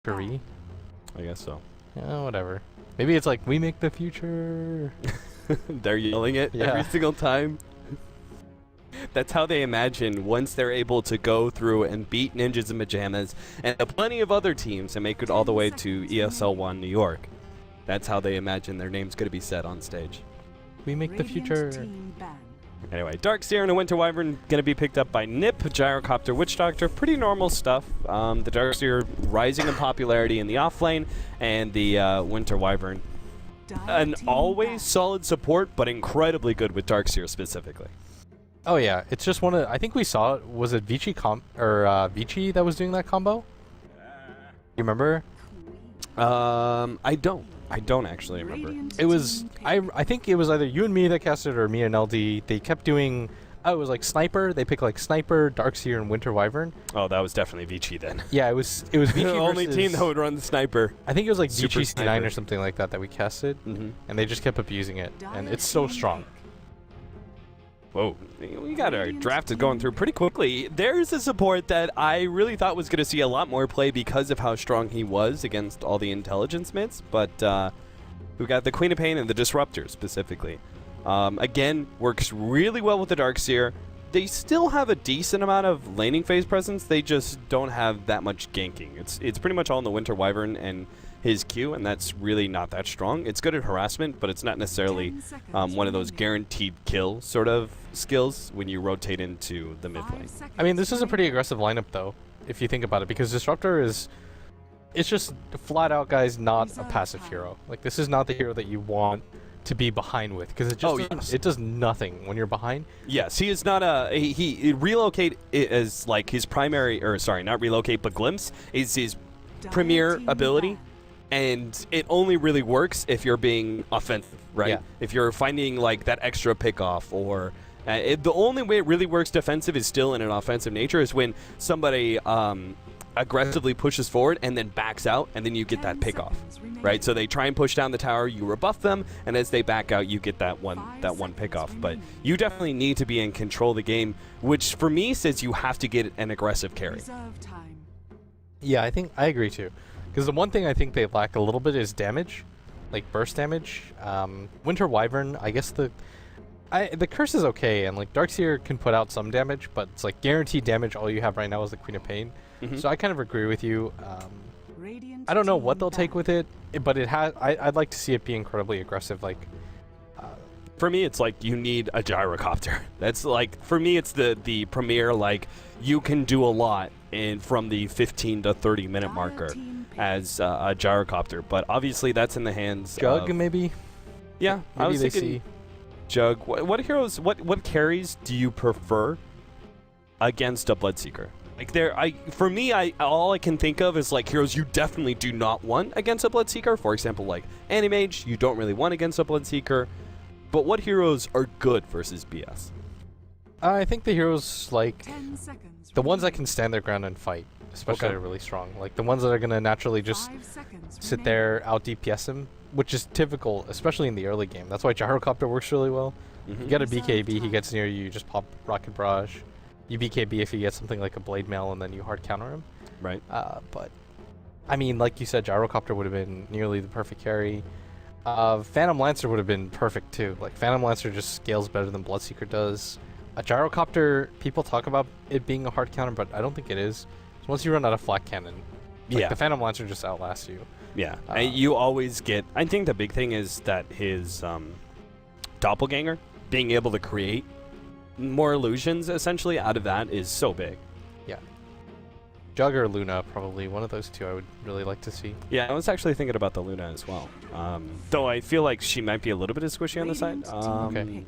Curry? I guess so. Yeah, whatever. Maybe it's like, we make the future. They're yelling it every single time. That's how they imagine once they're able to go through and beat Ninjas in Pyjamas and plenty of other teams and make it all the way to ESL 1 New York. That's how they imagine their name's going to be said on stage. We make the future. Anyway, Darkseer and a Winter Wyvern going to be picked up by NiP, Gyrocopter, Witch Doctor. Pretty normal stuff. The Darkseer rising in popularity in the off lane, and the Winter Wyvern. An always solid support, but incredibly good with Darkseer specifically. Oh yeah, it's just one of. I think we saw it. Was it Vici Vici that was doing that combo? You remember? I don't actually remember. It was I think it was either you and me that casted or me and LD. They kept doing. Oh, it was like Sniper. They picked like Sniper, Darkseer, and Winter Wyvern. Oh, that was definitely Vici then. Yeah, it was Vici the only team that would run the Sniper. I think it was like Super Vici C9 or something like that we casted, and they just kept abusing it, and it's so strong. Whoa, we got our draft going through pretty quickly. There's a support that I really thought was going to see a lot more play because of how strong he was against all the intelligence mids, but we got the Queen of Pain and the Disruptor specifically. Again, works really well with the Darkseer. They still have a decent amount of laning phase presence, they just don't have that much ganking. It's pretty much all in the Winter Wyvern and his Q, and that's really not that strong. It's good at harassment, but it's not necessarily one of those guaranteed kill sort of skills when you rotate into the mid lane. I mean, this is a pretty aggressive lineup, though, if you think about it, because Disruptor is... It's just flat out, guys, not a passive hero. Like, this is not the hero that you want to be behind with, because it just it does nothing when you're behind. Yes, he is not a... He relocate is like his primary... Or, sorry, not relocate, but Glimpse is his premier ability. And it only really works if you're being offensive, right? Yeah. If you're finding like that extra pickoff, or the only way it really works defensive is still in an offensive nature is when somebody aggressively pushes forward and then backs out, and then you get that pickoff, right? So they try and push down the tower, you rebuff them, and as they back out, you get that one pickoff. But you definitely need to be in control of the game, which for me says you have to get an aggressive carry. Yeah, I agree too. Because the one thing I think they lack a little bit is damage, like burst damage. Winter Wyvern, I guess the curse is okay, and like Darkseer can put out some damage, but it's like guaranteed damage. All you have right now is the Queen of Pain. So I kind of agree with you. I don't know what they'll take with it, but it has. I'd like to see it be incredibly aggressive. Like for me, it's like you need a Gyrocopter. That's like, for me, it's the premier, like you can do a lot from the 15 to 30 minute marker as a Gyrocopter, but obviously that's in the hands Jug of, maybe. Yeah, maybe I was they thinking see. Jug. What heroes? What carries do you prefer against a Bloodseeker? Like for me, all I can think of is like heroes you definitely do not want against a Bloodseeker. For example, like Animage, you don't really want against a Bloodseeker. But what heroes are good versus BS? I think the heroes, like the ones that can stand their ground and fight, especially are really strong. Like the ones that are gonna naturally just sit there, out DPS him, which is typical, especially in the early game. That's why Gyrocopter works really well. You get a BKB, he gets near you, you just pop Rocket Barrage. You BKB if you get something like a Blade Mail, and then you hard counter him. Right. But I mean, like you said, Gyrocopter would have been nearly the perfect carry. Phantom Lancer would have been perfect too. Like Phantom Lancer just scales better than Bloodseeker does. A Gyrocopter, people talk about it being a hard counter, but I don't think it is. So once you run out of Flak Cannon, like the Phantom Lancer just outlasts you. Yeah, you always get... I think the big thing is that his Doppelganger, being able to create more illusions essentially out of that is so big. Yeah. Jug or Luna, probably. One of those two I would really like to see. Yeah, I was actually thinking about the Luna as well. Though I feel like she might be a little bit of squishy on the side. Okay.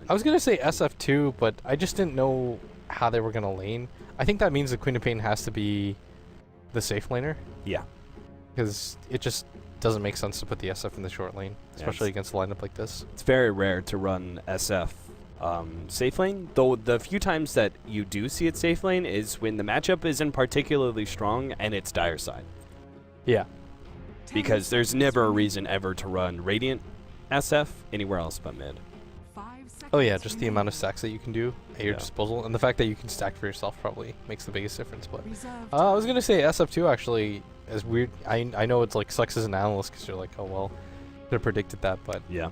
I was going to say SF2, but I just didn't know how they were going to lane. I think that means the Queen of Pain has to be the safe laner. Yeah. Because it just doesn't make sense to put the SF in the short lane, especially against a lineup like this. It's very rare to run SF safe lane, though the few times that you do see it safe lane is when the matchup isn't particularly strong and it's dire side. Yeah. Because there's never a reason ever to run Radiant SF anywhere else but mid. Oh yeah, just the amount of stacks that you can do at your disposal, and the fact that you can stack for yourself probably makes the biggest difference. But I was gonna say SF2 actually is weird. I know it's like sucks as an analyst because you're like, oh well, could have predicted that, but yeah,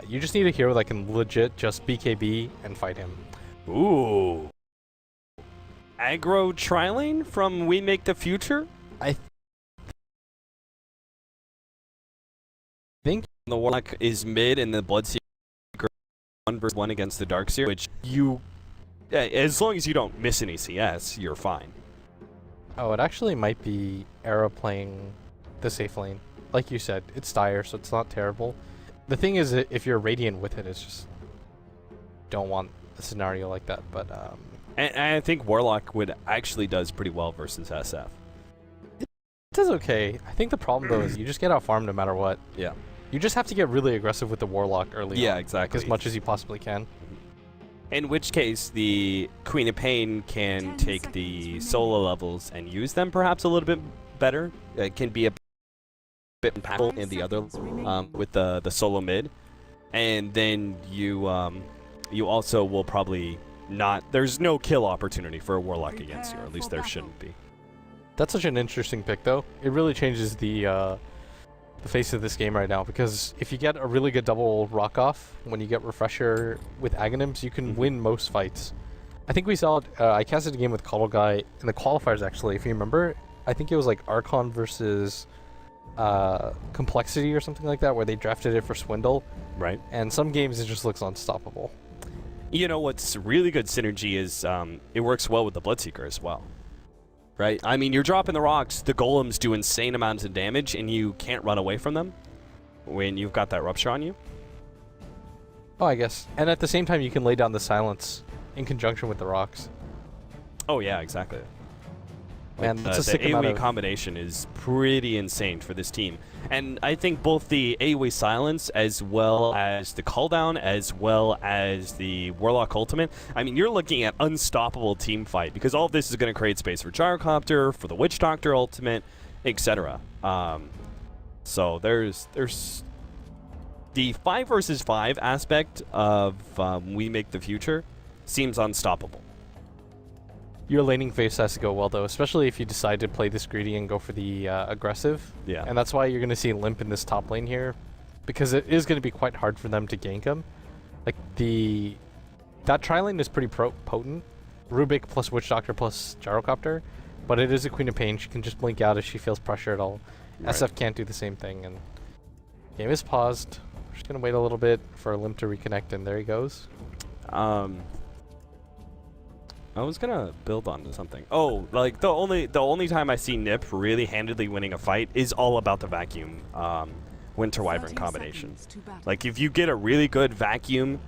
you just need a hero that can legit just BKB and fight him. Ooh, aggro tri-lane from We Make the Future. I think the Warlock is mid and the Bloodseeker 1v1 against the Darkseer, which you, as long as you don't miss any CS, you're fine. Oh, it actually might be Era playing the safe lane. Like you said, it's dire, so it's not terrible. The thing is, if you're Radiant with it, it's just don't want a scenario like that. But and I think Warlock actually does pretty well versus SF. It does okay. I think the problem though is you just get out farmed no matter what. Yeah. You just have to get really aggressive with the Warlock early on. Yeah, exactly. As much as you possibly can. In which case, the Queen of Pain can take the solo levels and use them perhaps a little bit better. It can be a bit impactful in the other with the solo mid. And then you also will probably not... There's no kill opportunity for a Warlock against you, or at least there shouldn't be. That's such an interesting pick, though. It really changes the face of this game right now, because if you get a really good double rock off when you get refresher with Aghanims, you can win most fights. I think we saw it, I casted a game with Cuddle Guy in the qualifiers actually, if you remember. I think it was like Archon versus Complexity or something like that, where they drafted it for Swindle. Right. And some games it just looks unstoppable. You know what's really good synergy is it works well with the Bloodseeker as well. Right? I mean, you're dropping the rocks, the golems do insane amounts of damage, and you can't run away from them when you've got that Rupture on you. Oh, I guess. And at the same time, you can lay down the silence in conjunction with the rocks. Oh, yeah, exactly. Man, that's a sick the amount AoE of combination is pretty insane for this team. And I think both the AoE silence as well as the cooldown as well as the Warlock ultimate, I mean, you're looking at unstoppable team fight because all of this is going to create space for Gyrocopter, for the Witch Doctor ultimate, etc. So there's the 5 versus 5 aspect of We Make the Future seems unstoppable. Your laning phase has to go well, though, especially if you decide to play this greedy and go for the aggressive. Yeah. And that's why you're going to see Limp in this top lane here, because it is going to be quite hard for them to gank him. Like, that tri-lane is pretty potent. Rubik plus Witch Doctor plus Gyrocopter, but it is a Queen of Pain. She can just blink out if she feels pressure at all. Right. SF can't do the same thing, and game is paused. We're just going to wait a little bit for Limp to reconnect, and there he goes. I was gonna build onto something. Oh, like the only time I see NiP really handedly winning a fight is all about the vacuum Winter Wyvern combination. Like if you get a really good vacuum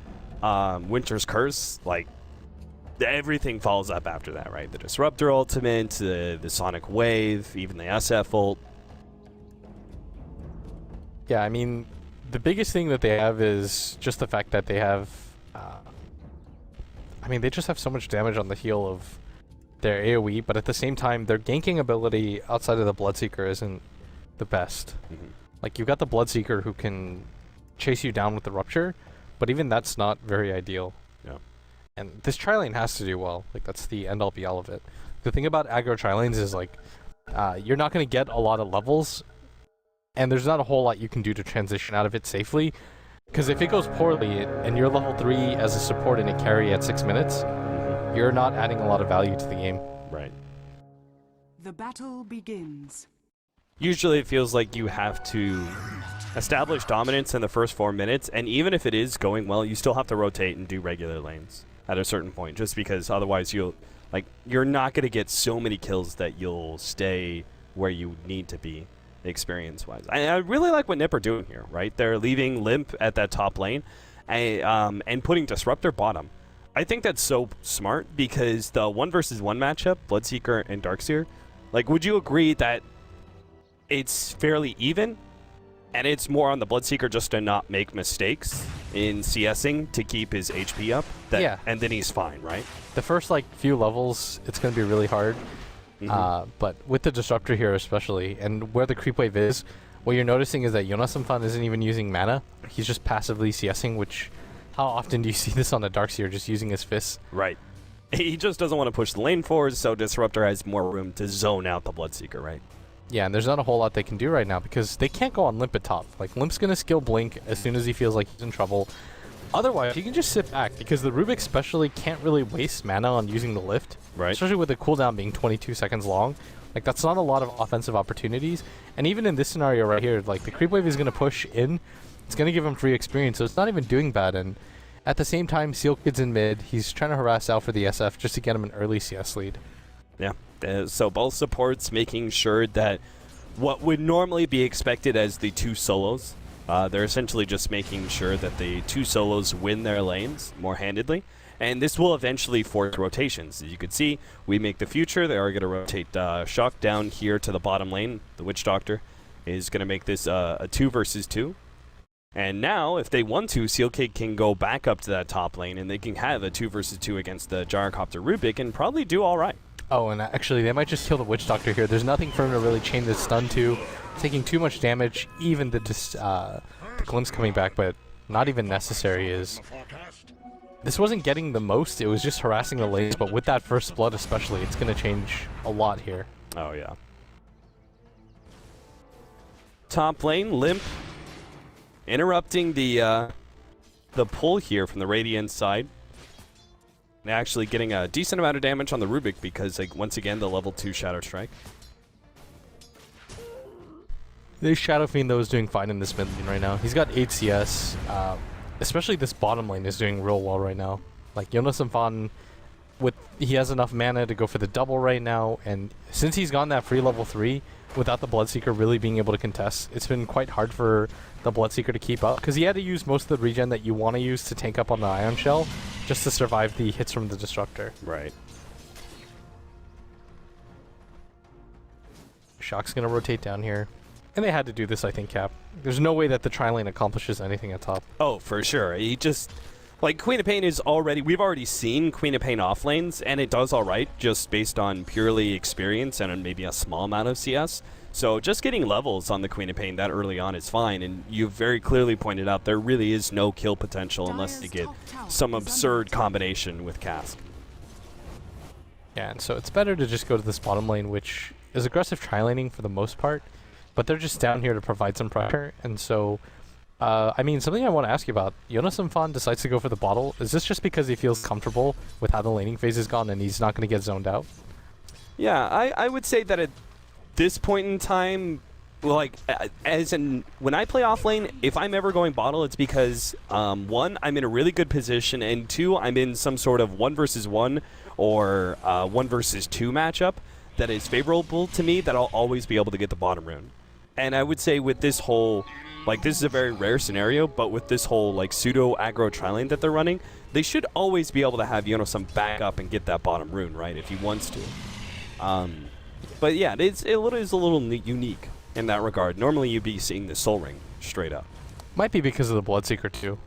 Winter's Curse, like everything follows up after that, right? The Disruptor ultimate, the Sonic Wave, even the SF ult. Yeah, I mean, the biggest thing that they have is just the fact that they have I mean, they just have so much damage on the heel of their AoE, but at the same time, their ganking ability outside of the Bloodseeker isn't the best. Like, you've got the Bloodseeker who can chase you down with the Rupture, but even that's not very ideal. Yeah. And this tri-lane has to do well. Like, that's the end-all be-all of it. The thing about aggro tri-lanes is, like, you're not going to get a lot of levels, and there's not a whole lot you can do to transition out of it safely. Because if it goes poorly and you're level 3 as a support and a carry at 6 minutes, you're not adding a lot of value to the game. Right. The battle begins. Usually it feels like you have to establish dominance in the first 4 minutes, and even if it is going well, you still have to rotate and do regular lanes at a certain point, just because otherwise you're not going to get so many kills that you'll stay where you need to be. Experience-wise, I really like what NiP are doing here. Right, they're leaving Limp at that top lane, and putting Disruptor bottom. I think that's so smart because the 1 versus 1 matchup, Bloodseeker and Darkseer, like, would you agree that it's fairly even, and it's more on the Bloodseeker just to not make mistakes in CSing to keep his HP up? Yeah, and then he's fine, right? The first few levels, it's going to be really hard. But with the Disruptor here especially, and where the creep wave is, what you're noticing is that Yonasamfan isn't even using mana. He's just passively CSing, which How often do you see this on the Darkseer just using his fists? Right. He just doesn't want to push the lane forward, so Disruptor has more room to zone out the Bloodseeker, right? Yeah, and there's not a whole lot they can do right now because they can't go on Limp at top. Like, Limp's going to skill Blink as soon as he feels like he's in trouble. Otherwise, he can just sit back because the Rubik especially can't really waste mana on using the lift. Right. Especially with the cooldown being 22 seconds long. Like, that's not a lot of offensive opportunities. And even in this scenario right here, like, the creep wave is going to push in. It's going to give him free experience, so it's not even doing bad. And at the same time, Seal Kid's in mid. He's trying to harass out for the SF just to get him an early CS lead. Yeah. So both supports making sure that what would normally be expected as the two solos, they're essentially just making sure that the two solos win their lanes more handedly. And this will eventually force rotations. As you can see, we make the future. They are going to rotate Shock down here to the bottom lane. The Witch Doctor is going to make this a 2 versus 2. And now, if they want to, Sealkid can go back up to that top lane, and they can have a 2 versus 2 against the Gyrocopter Rubik and probably do all right. Oh, and actually, they might just kill the Witch Doctor here. There's nothing for him to really chain this stun to. Taking too much damage, even the glimpse coming back, but not even necessary is... This wasn't getting the most, it was just harassing the lanes, but with that first blood especially, it's going to change a lot here. Oh, yeah. Top lane, Limp interrupting the pull here from the Radiant side. And actually getting a decent amount of damage on the Rubik because, like, once again, the level 2 Shadow Strike. This Shadow Fiend, though, is doing fine in this mid lane right now. He's got 8 CS. Especially this bottom lane is doing real well right now. Like, Jonas Fan, he has enough mana to go for the double right now, and since he's gone that free level 3, without the Bloodseeker really being able to contest, it's been quite hard for the Bloodseeker to keep up, because he had to use most of the regen that you want to use to tank up on the Ion Shell, just to survive the hits from the Disruptor. Right. Shock's going to rotate down here. And they had to do this, I think, Cap. There's no way that the tri-lane accomplishes anything at top. Oh, for sure. He just... Like, Queen of Pain is already... We've already seen Queen of Pain off lanes, and it does alright, just based on purely experience and maybe a small amount of CS. So just getting levels on the Queen of Pain that early on is fine, and you've very clearly pointed out there really is no kill potential unless you get some absurd combination with Cask. Yeah, and so it's better to just go to this bottom lane, which is aggressive tri-laning for the most part. But they're just down here to provide some pressure, and so, I mean, something I want to ask you about, Jonas Fan decides to go for the bottle. Is this just because he feels comfortable with how the laning phase is gone and he's not going to get zoned out? Yeah, I would say that at this point in time, like, when I play off lane, if I'm ever going bottle, it's because, 1, I'm in a really good position, and 2, I'm in some sort of 1 versus 1 or 1 versus 2 matchup that is favorable to me, that I'll always be able to get the bottom rune. And I would say with this whole, like, this is a very rare scenario, but with this whole, like, pseudo aggro tri-lane that they're running, they should always be able to have Jonas back up and get that bottom rune, right, if he wants to. But yeah, it is a little unique in that regard. Normally you'd be seeing the Soul Ring straight up. Might be because of the Bloodseeker too.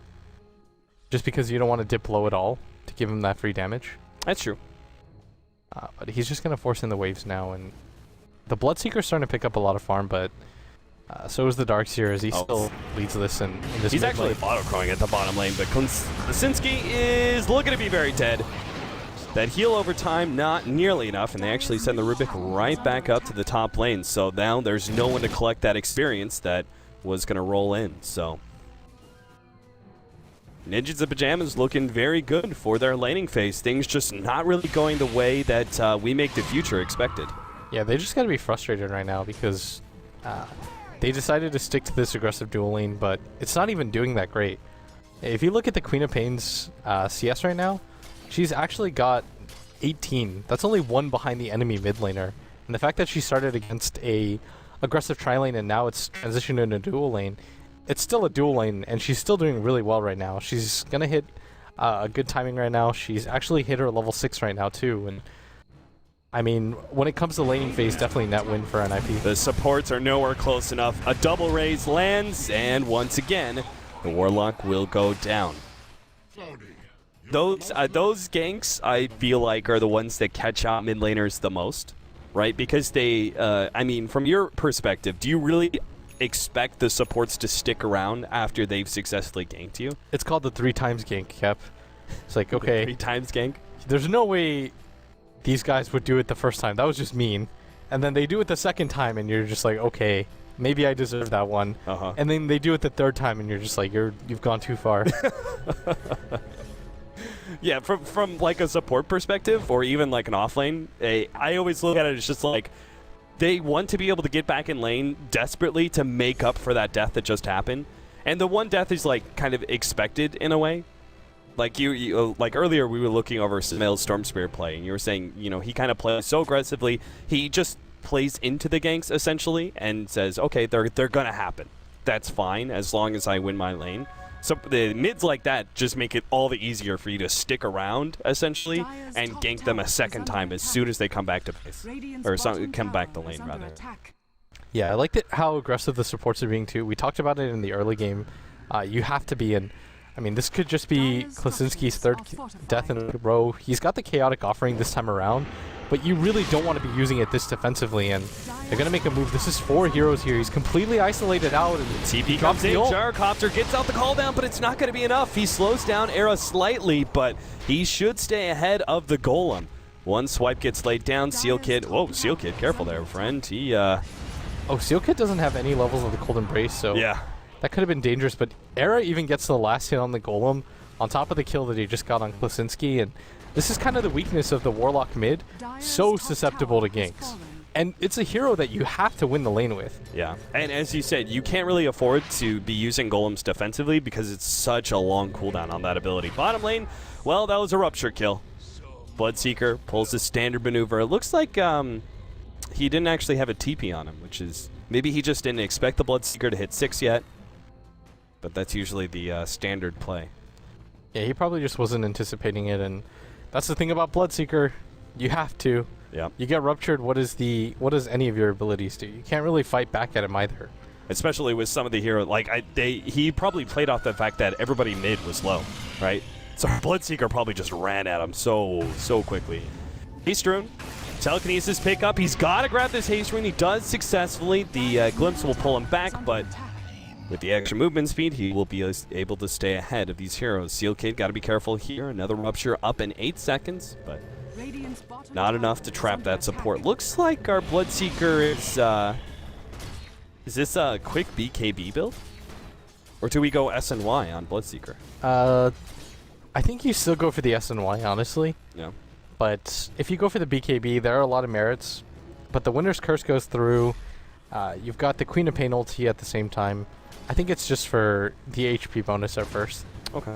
Just because you don't want to dip low at all to give him that free damage. That's true. But he's just going to force in the waves now, and the Bloodseeker's starting to pick up a lot of farm, but so is the Darkseer as he still leads this in this He's mid actually lane. auto-crowing at the bottom lane, but Krasinski is looking to be very dead. That heal over time, not nearly enough, and they actually send the Rubik right back up to the top lane, so now there's no one to collect that experience that was going to roll in, so... Ninjas of Pyjamas looking very good for their laning phase. Things just not really going the way that we make the future expected. Yeah, they just got to be frustrated right now because they decided to stick to this aggressive dual lane, but it's not even doing that great. If you look at the Queen of Pain's CS right now, she's actually got 18. That's only 1 behind the enemy mid laner. And the fact that she started against a aggressive tri-lane and now it's transitioned into a dual lane, it's still a dual lane, and she's still doing really well right now. She's going to hit a good timing right now. She's actually hit her level 6 right now, too. And I mean, when it comes to laning phase, definitely net win for NiP. The supports are nowhere close enough. A double raise lands, and once again, the Warlock will go down. Those ganks, I feel like, are the ones that catch out mid laners the most, right? Because they, I mean, from your perspective, do you really expect the supports to stick around after they've successfully ganked you. It's called the 3 times gank, Cap. It's like, okay, 3 times gank. there's no way these guys would do it the first time. That was just mean. And then they do it the second time, and you're just like, okay, maybe I deserve that one. And then they do it the third time, and you're just like, you've gone too far. Yeah, from like a support perspective, or even like an off lane, I always look at it as just like they want to be able to get back in lane desperately to make up for that death that just happened. And the one death is like kind of expected in a way. Like you like earlier we were looking over Smail's Storm Spirit play, and you were saying, you know, he kind of plays so aggressively. He just plays into the ganks essentially and says, okay, they're gonna happen. That's fine as long as I win my lane. So the mids like that just make it all the easier for you to stick around essentially and gank them a second time as soon as they come back to base, or come back to lane rather. Yeah, I liked it how aggressive the supports are being too. We talked about it in the early game. You have to be in. I mean, this could just be Klasinski's third death in a row. He's got the chaotic offering this time around, but you really don't want to be using it this defensively, and they're going to make a move. This is 4 heroes here. He's completely isolated out. And TP comes in, Gyrocopter gets out the call down, but it's not going to be enough. He slows down Era slightly, but he should stay ahead of the Golem. One swipe gets laid down. Seal Kid, whoa, Seal Kid, careful there, friend. He, Oh, Seal Kid doesn't have any levels of the Cold Embrace, so yeah. That could have been dangerous, but Era even gets the last hit on the Golem on top of the kill that he just got on Klasinski, and this is kind of the weakness of the Warlock mid. So susceptible to ganks. And it's a hero that you have to win the lane with. Yeah, and as you said, you can't really afford to be using Golems defensively because it's such a long cooldown on that ability. Bottom lane, well, that was a Rupture kill. Bloodseeker pulls his standard maneuver. It looks like he didn't actually have a TP on him, which is... Maybe he just didn't expect the Bloodseeker to hit 6 yet. But that's usually the standard play. Yeah, he probably just wasn't anticipating it, and that's the thing about Bloodseeker. You have to. Yeah. You get ruptured, what does any of your abilities do? You can't really fight back at him either. Especially with some of the heroes, like he probably played off the fact that everybody mid was low, right? So Bloodseeker probably just ran at him so quickly. Haste Rune, telekinesis pick up. He's got to grab this Haste Rune. He does successfully. The Glimpse will pull him back, but with the extra movement speed, he will be able to stay ahead of these heroes. Seal Kid, got to be careful here. Another Rupture up in 8 seconds, but not enough to trap that support. Looks like our Bloodseeker is this a quick BKB build? Or do we go S and Y on Bloodseeker? I think you still go for the S and Y, honestly. Yeah. But if you go for the BKB, there are a lot of merits. But the Winter's Curse goes through. You've got the Queen of Pain ulti at the same time. I think it's just for the HP bonus at first. Okay.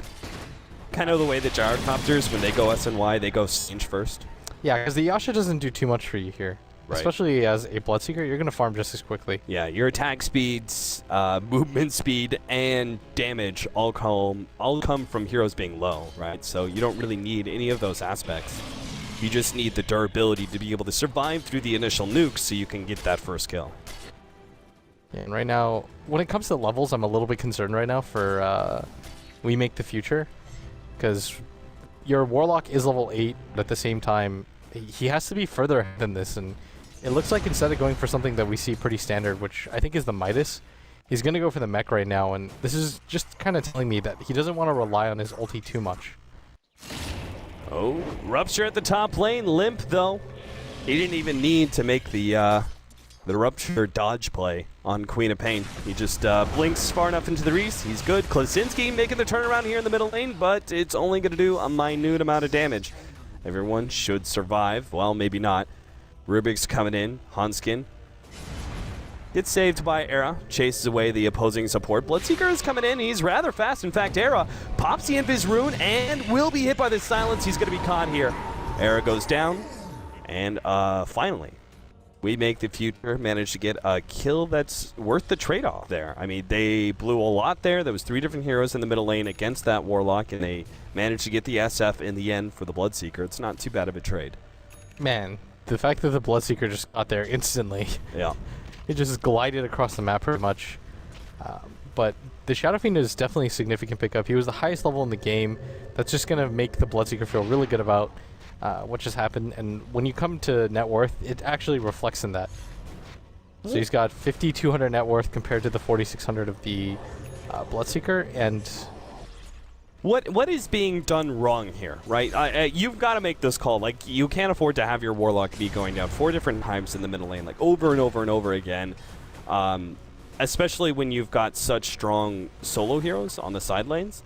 Kind of the way the Gyrocopters, when they go S and Y, they go Singe first. Yeah, because the Yasha doesn't do too much for you here. Right. Especially as a Bloodseeker, you're going to farm just as quickly. Yeah, your attack speeds, movement speed, and damage all come from heroes being low, right? So you don't really need any of those aspects. You just need the durability to be able to survive through the initial nukes so you can get that first kill. Yeah, and right now, when it comes to levels, I'm a little bit concerned right now for We Make the Future. Because your Warlock is level 8, but at the same time, he has to be further ahead than this. And it looks like instead of going for something that we see pretty standard, which I think is the Midas, he's going to go for the mech right now. And this is just kind of telling me that he doesn't want to rely on his ulti too much. Oh, Rupture at the top lane. Limp, though. He didn't even need to make the Rupture dodge play on Queen of Pain. He just blinks far enough into the Reese. He's good. Klasinski making the turnaround here in the middle lane, but it's only going to do a minute amount of damage. Everyone should survive. Well, maybe not. Rubik's coming in. Hanskin gets saved by Era. Chases away the opposing support. Bloodseeker is coming in. He's rather fast. In fact, Era pops the Invis Rune and will be hit by the silence. He's going to be caught here. Era goes down. And finally, We Make the Future managed to get a kill that's worth the trade-off there. I mean, they blew a lot there. There was 3 different heroes in the middle lane against that Warlock, and they managed to get the SF in the end for the Bloodseeker. It's not too bad of a trade. Man, the fact that the Bloodseeker just got there instantly. Yeah. It just glided across the map pretty much. But the Shadow Fiend is definitely a significant pickup. He was the highest level in the game. That's just going to make the Bloodseeker feel really good about what just happened. And when you come to net worth, it actually reflects in that. So he's got 5,200 net worth compared to the 4,600 of the Bloodseeker, and what is being done wrong here, right? You've got to make this call. Like, you can't afford to have your Warlock be going down 4 different times in the middle lane, like over and over and over again, especially when you've got such strong solo heroes on the side lanes.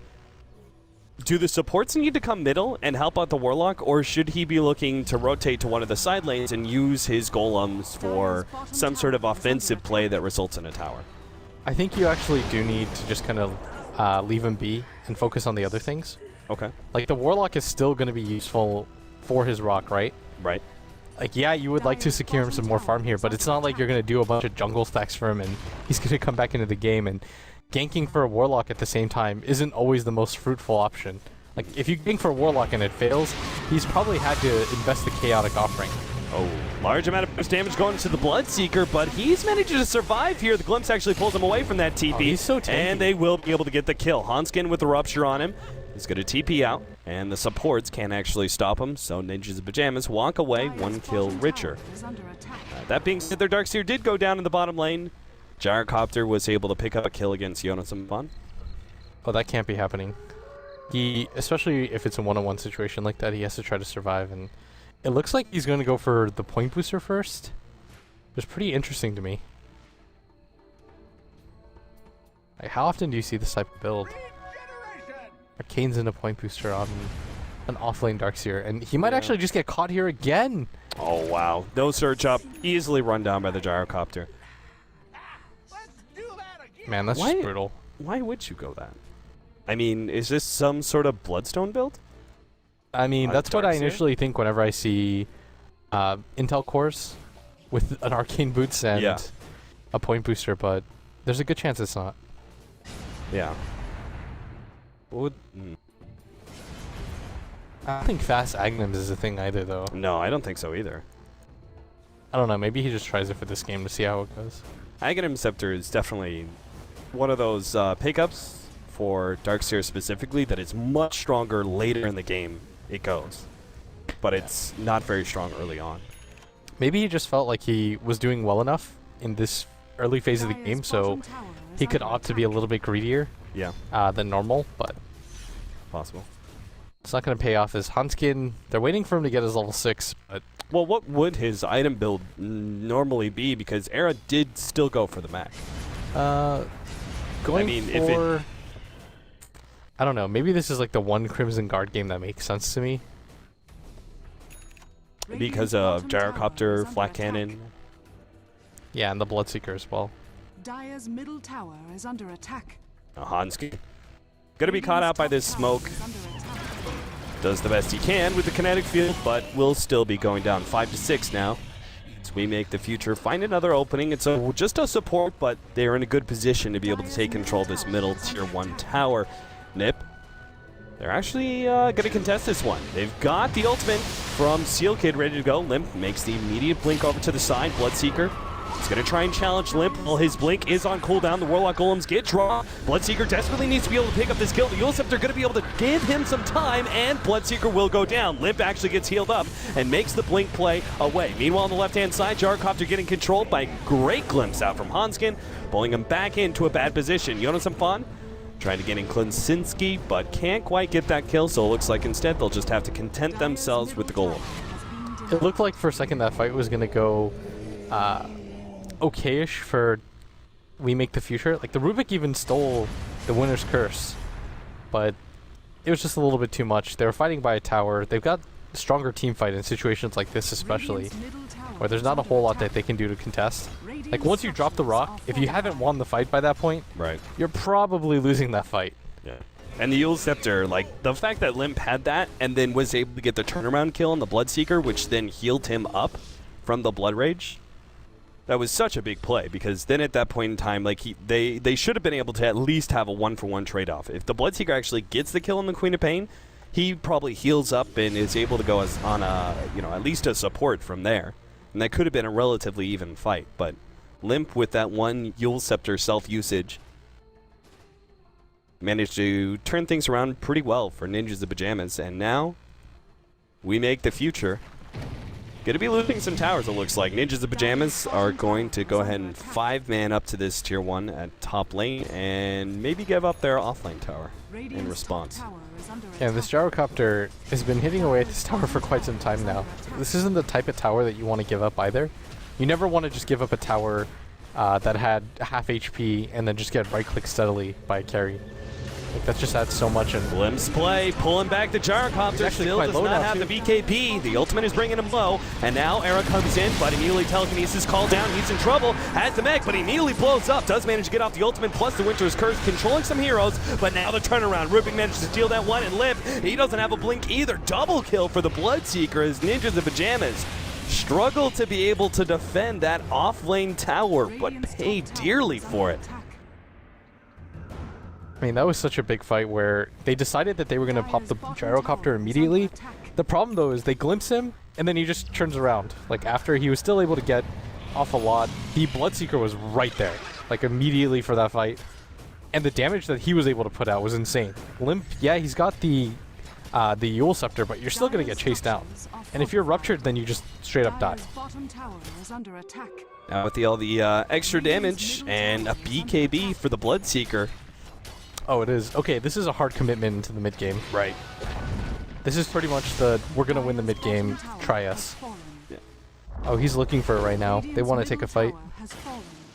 Do the supports need to come middle and help out the Warlock, or should he be looking to rotate to one of the side lanes and use his golems for some sort of offensive play that results in a tower? I think you actually do need to just kind of leave him be and focus on the other things. Okay. Like, the Warlock is still going to be useful for his rock, right? Right. Like, yeah, you would like to secure him some more farm here, but it's not like you're going to do a bunch of jungle stacks for him and he's going to come back into the game, and ganking for a Warlock at the same time isn't always the most fruitful option. Like, if you gank for a Warlock and it fails, he's probably had to invest the Chaotic Offering. Oh, large amount of boost damage going to the Bloodseeker, but he's managed to survive here. The Glimpse actually pulls him away from that TP. Oh, he's so tanky. And they will be able to get the kill. Hanskin with the Rupture on him. He's going to TP out, and the supports can't actually stop him, so Ninjas of Pyjamas walk away 1 kill richer. That being said, their Darkseer did go down in the bottom lane. Gyrocopter was able to pick up a kill against Jonas and Von. Oh, that can't be happening. He, especially if it's a one-on-one situation like that, he has to try to survive, and it looks like he's going to go for the point booster first. It's pretty interesting to me. Like, how often do you see this type of build? Arcane's in a point booster on an offlane Darkseer, and he might actually just get caught here again. Oh, wow. No search up. Easily run down by the Gyrocopter. Man, that's just brutal. Why would you go that? I mean, is this some sort of Bloodstone build? I mean, that's what I initially think whenever I see Intel cores with an Arcane Boots and a point booster, but there's a good chance it's not. Yeah. I don't think fast Aghanim's is a thing either, though. No, I don't think so either. I don't know, maybe he just tries it for this game to see how it goes. Aghanim Scepter is definitely one of those pickups for Darkseer specifically that is much stronger later in the game it goes. But it's not very strong early on. Maybe he just felt like he was doing well enough in this early phase of the game, so he could opt to be a little bit greedier than normal, but possible. It's not going to pay off as Hanskin. They're waiting for him to get his level 6, but... Well, what would his item build normally be? Because Era did still go for the mech. Going for... I don't know. Maybe this is like the one Crimson Guard game that makes sense to me. Because of Gyrocopter, Flat Cannon. Yeah, and the Bloodseeker as well. Dire's middle tower is under attack. Hanskin. Gonna be caught out by this smoke. Does the best he can with the kinetic field, but will still be going down 5-6 now. As we make the future find another opening. It's just a support, but they're in a good position to be able to take control of this middle tier 1 tower. NiP. They're actually going to contest this one. They've got the ultimate from Seal Kid ready to go. Limp makes the immediate blink over to the side. Bloodseeker. He's going to try and challenge Limp while his blink is on cooldown. The Warlock Golems get drawn. Bloodseeker desperately needs to be able to pick up this kill. The Yule Scepter going to be able to give him some time, and Bloodseeker will go down. Limp actually gets healed up and makes the blink play away. Meanwhile, on the left-hand side, Gyrocopter getting controlled by great glimpse out from Hanskin, pulling him back into a bad position. Jonas and Fawn trying to get in Klinsinski, but can't quite get that kill, so it looks like instead they'll just have to content themselves with the Golem. It looked like for a second that fight was going to go okay-ish for We Make the Future. Like, the Rubik even stole the Winner's Curse, but it was just a little bit too much. They were fighting by a tower. They've got stronger team fight in situations like this especially, where there's not a whole lot that they can do to contest. Like, once you drop the rock, if you haven't won the fight by that point, you're probably losing that fight. Yeah. And the Yule Scepter, like, the fact that Limp had that and then was able to get the turnaround kill on the Bloodseeker, which then healed him up from the Blood Rage, that was such a big play, because then at that point in time, like, they should have been able to at least have a 1-for-1 trade-off. If the Bloodseeker actually gets the kill on the Queen of Pain, he probably heals up and is able to go as on a, at least a support from there. And that could have been a relatively even fight, but Limp with that one Yule Scepter self-usage managed to turn things around pretty well for Ninjas of Pyjamas, and now We Make the Future Going to be losing some towers, it looks like. Ninjas of Pyjamas are going to go ahead and 5-man up to this tier 1 at top lane and maybe give up their offlane tower in response. Yeah, this gyrocopter has been hitting away at this tower for quite some time now. This isn't the type of tower that you want to give up either. You never want to just give up a tower that had half HP and then just get right-click steadily by a carry. Like, that just adds so much. And Glimpse play, pulling back the gyrocopter, still does not have the BKB. The ultimate is bringing him low, and now Era comes in, but immediately telekinesis called down. He's in trouble, has the mech, but he immediately blows up. Does manage to get off the ultimate, plus the Winter's Curse, controlling some heroes, but now the turnaround. Ripping manages to steal that one and live. He doesn't have a blink either. Double kill for the Bloodseeker as Ninjas of Pyjamas struggle to be able to defend that off-lane tower, but pay dearly for it. I mean, that was such a big fight where they decided that they were going to pop the gyrocopter immediately. The problem, though, is they glimpse him, and then he just turns around. Like, after he was still able to get off a lot, the Bloodseeker was right there, like, immediately for that fight. And the damage that he was able to put out was insane. Limp, yeah, he's got the Yule Scepter, but you're still going to get chased down. And if you're ruptured, then you just straight up die. Now with all the extra damage and a BKB for the Bloodseeker. Oh, it is. Okay, this is a hard commitment into the mid-game. Right. This is pretty much the, we're going to win the mid-game, try us. Yeah. Oh, he's looking for it right now. They want to take a fight.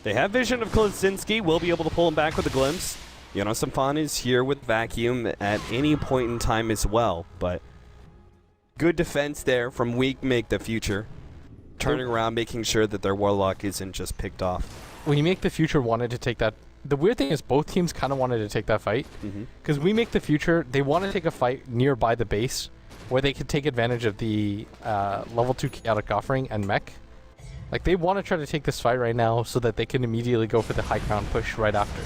They have vision of Klosinski, will be able to pull him back with a glimpse. Sampan is here with Vacuum at any point in time as well, but good defense there from Weak Make the Future. Turning around, making sure that their Warlock isn't just picked off. When you Make the Future wanted to take that, the weird thing is both teams kind of wanted to take that fight. Because We Make the Future, they want to take a fight nearby the base where they could take advantage of the level 2 chaotic offering and mech. Like, they want to try to take this fight right now so that they can immediately go for the high ground push right after.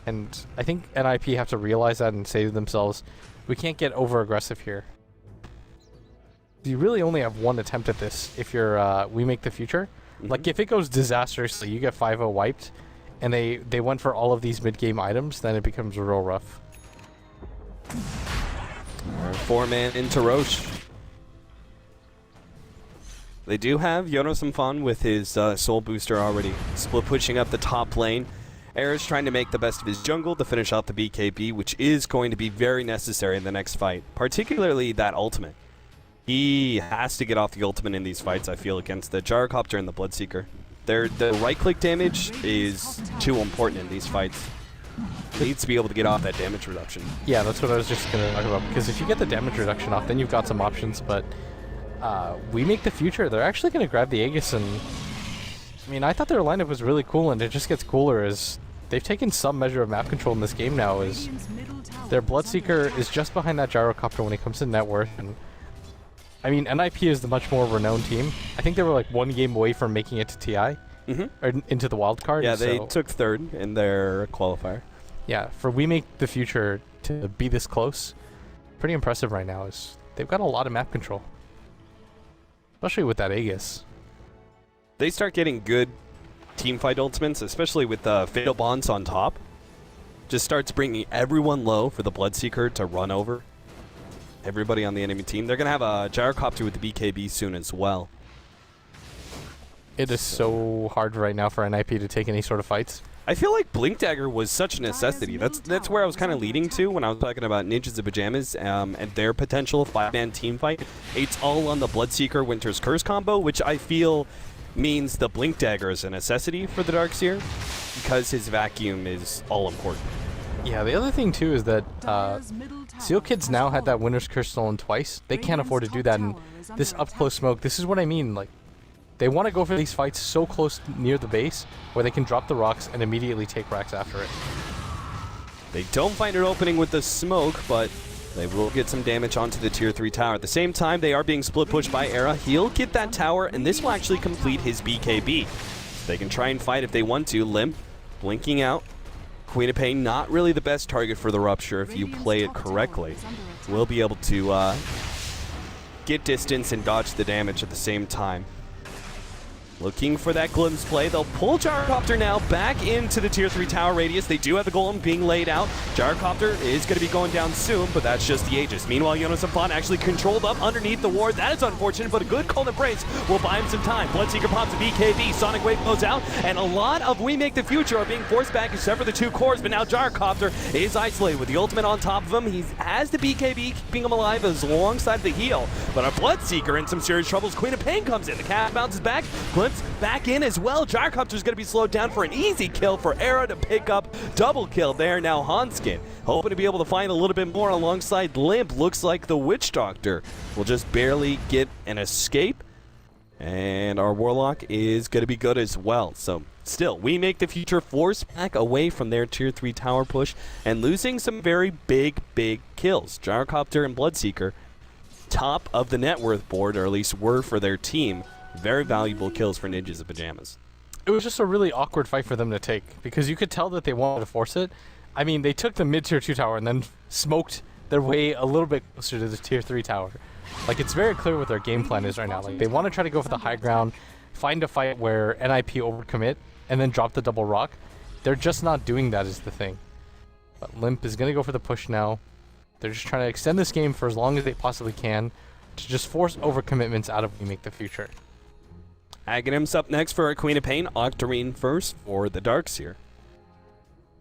And I think NiP have to realize that and say to themselves, we can't get over aggressive here. You really only have one attempt at this if you're We Make the Future. Like, if it goes disastrously, you get 5-0 wiped, and they went for all of these mid-game items, then it becomes real rough. 4-man into Roche. They do have Yono-Samfan with his soul booster already. Split pushing up the top lane. Era's trying to make the best of his jungle to finish out the BKB, which is going to be very necessary in the next fight, particularly that ultimate. He has to get off the ultimate in these fights, I feel, against the Gyrocopter and the Bloodseeker. The right-click damage is too important in these fights. He needs to be able to get off that damage reduction. Yeah, that's what I was just going to talk about, because if you get the damage reduction off, then you've got some options, but We Make the Future, they're actually going to grab the Aegis, and I mean, I thought their lineup was really cool, and it just gets cooler as they've taken some measure of map control in this game now, as their Bloodseeker is just behind that Gyrocopter when it comes to net worth, and I mean, NiP is the much more renowned team. I think they were like one game away from making it to TI, or into the wild card. Yeah, they took third in their qualifier. Yeah, for We Make the Future to be this close, pretty impressive right now. Is they've got a lot of map control, especially with that Aegis. They start getting good teamfight ultimates, especially with the Fatal Bonds on top. Just starts bringing everyone low for the Bloodseeker to run over everybody on the enemy team. They're going to have a Gyrocopter with the BKB soon as well. It is so hard right now for NiP to take any sort of fights. I feel like Blink Dagger was such a necessity. That's where I was kind of leading to when I was talking about Ninjas of Pyjamas and their potential 5-man team fight. It's all on the Bloodseeker Winter's Curse combo, which I feel means the Blink Dagger is a necessity for the Darkseer because his vacuum is all important. Yeah, the other thing too is that Seal Kids now had that Winter's Curse stolen twice. They can't afford to do that, and this up-close smoke, this is what I mean, like, they want to go for these fights so close near the base where they can drop the rocks and immediately take racks after it. They don't find an opening with the smoke, but they will get some damage onto the tier 3 tower. At the same time, they are being split pushed by Era. He'll get that tower, and this will actually complete his BKB. They can try and fight if they want to. Limp, blinking out. Queen of Pain, not really the best target for the Rupture if you play it correctly. Will be able to get distance and dodge the damage at the same time. Looking for that glimpse play. They'll pull Gyrocopter now back into the tier 3 tower radius. They do have the golem being laid out. Gyrocopter is going to be going down soon, but that's just the Aegis. Meanwhile, Jonas and Fawn actually controlled up underneath the ward. That is unfortunate, but a good cold embrace will buy him some time. Bloodseeker pops a BKB. Sonic Wave goes out, and a lot of We Make the Future are being forced back except for the 2 cores, but now Gyrocopter is isolated with the ultimate on top of him. He has the BKB keeping him alive as alongside the heal, but a Bloodseeker in some serious troubles. Queen of Pain comes in. The cat bounces back. Glimpse back in as well. Gyrocopter's going to be slowed down for an easy kill for Era to pick up. Double kill there. Now Hanskin hoping to be able to find a little bit more alongside Limp. Looks like the Witch Doctor will just barely get an escape. And our Warlock is going to be good as well. So still, We Make the Future forced back away from their tier 3 tower push and losing some very big kills. Gyrocopter and Bloodseeker, top of the net worth board, or at least were for their team. Very valuable kills for Ninjas of Pyjamas. It was just a really awkward fight for them to take because you could tell that they wanted to force it. I mean, they took the mid-tier 2 tower and then smoked their way a little bit closer to the tier 3 tower. Like, it's very clear what their game plan is right now. Like, they want to try to go for the high ground, find a fight where NiP overcommit, and then drop the double rock. They're just not doing that is the thing. But Limp is going to go for the push now. They're just trying to extend this game for as long as they possibly can to just force overcommitments out of We Make the Future. Aghanim's up next for our Queen of Pain. Octarine first for the Darkseer.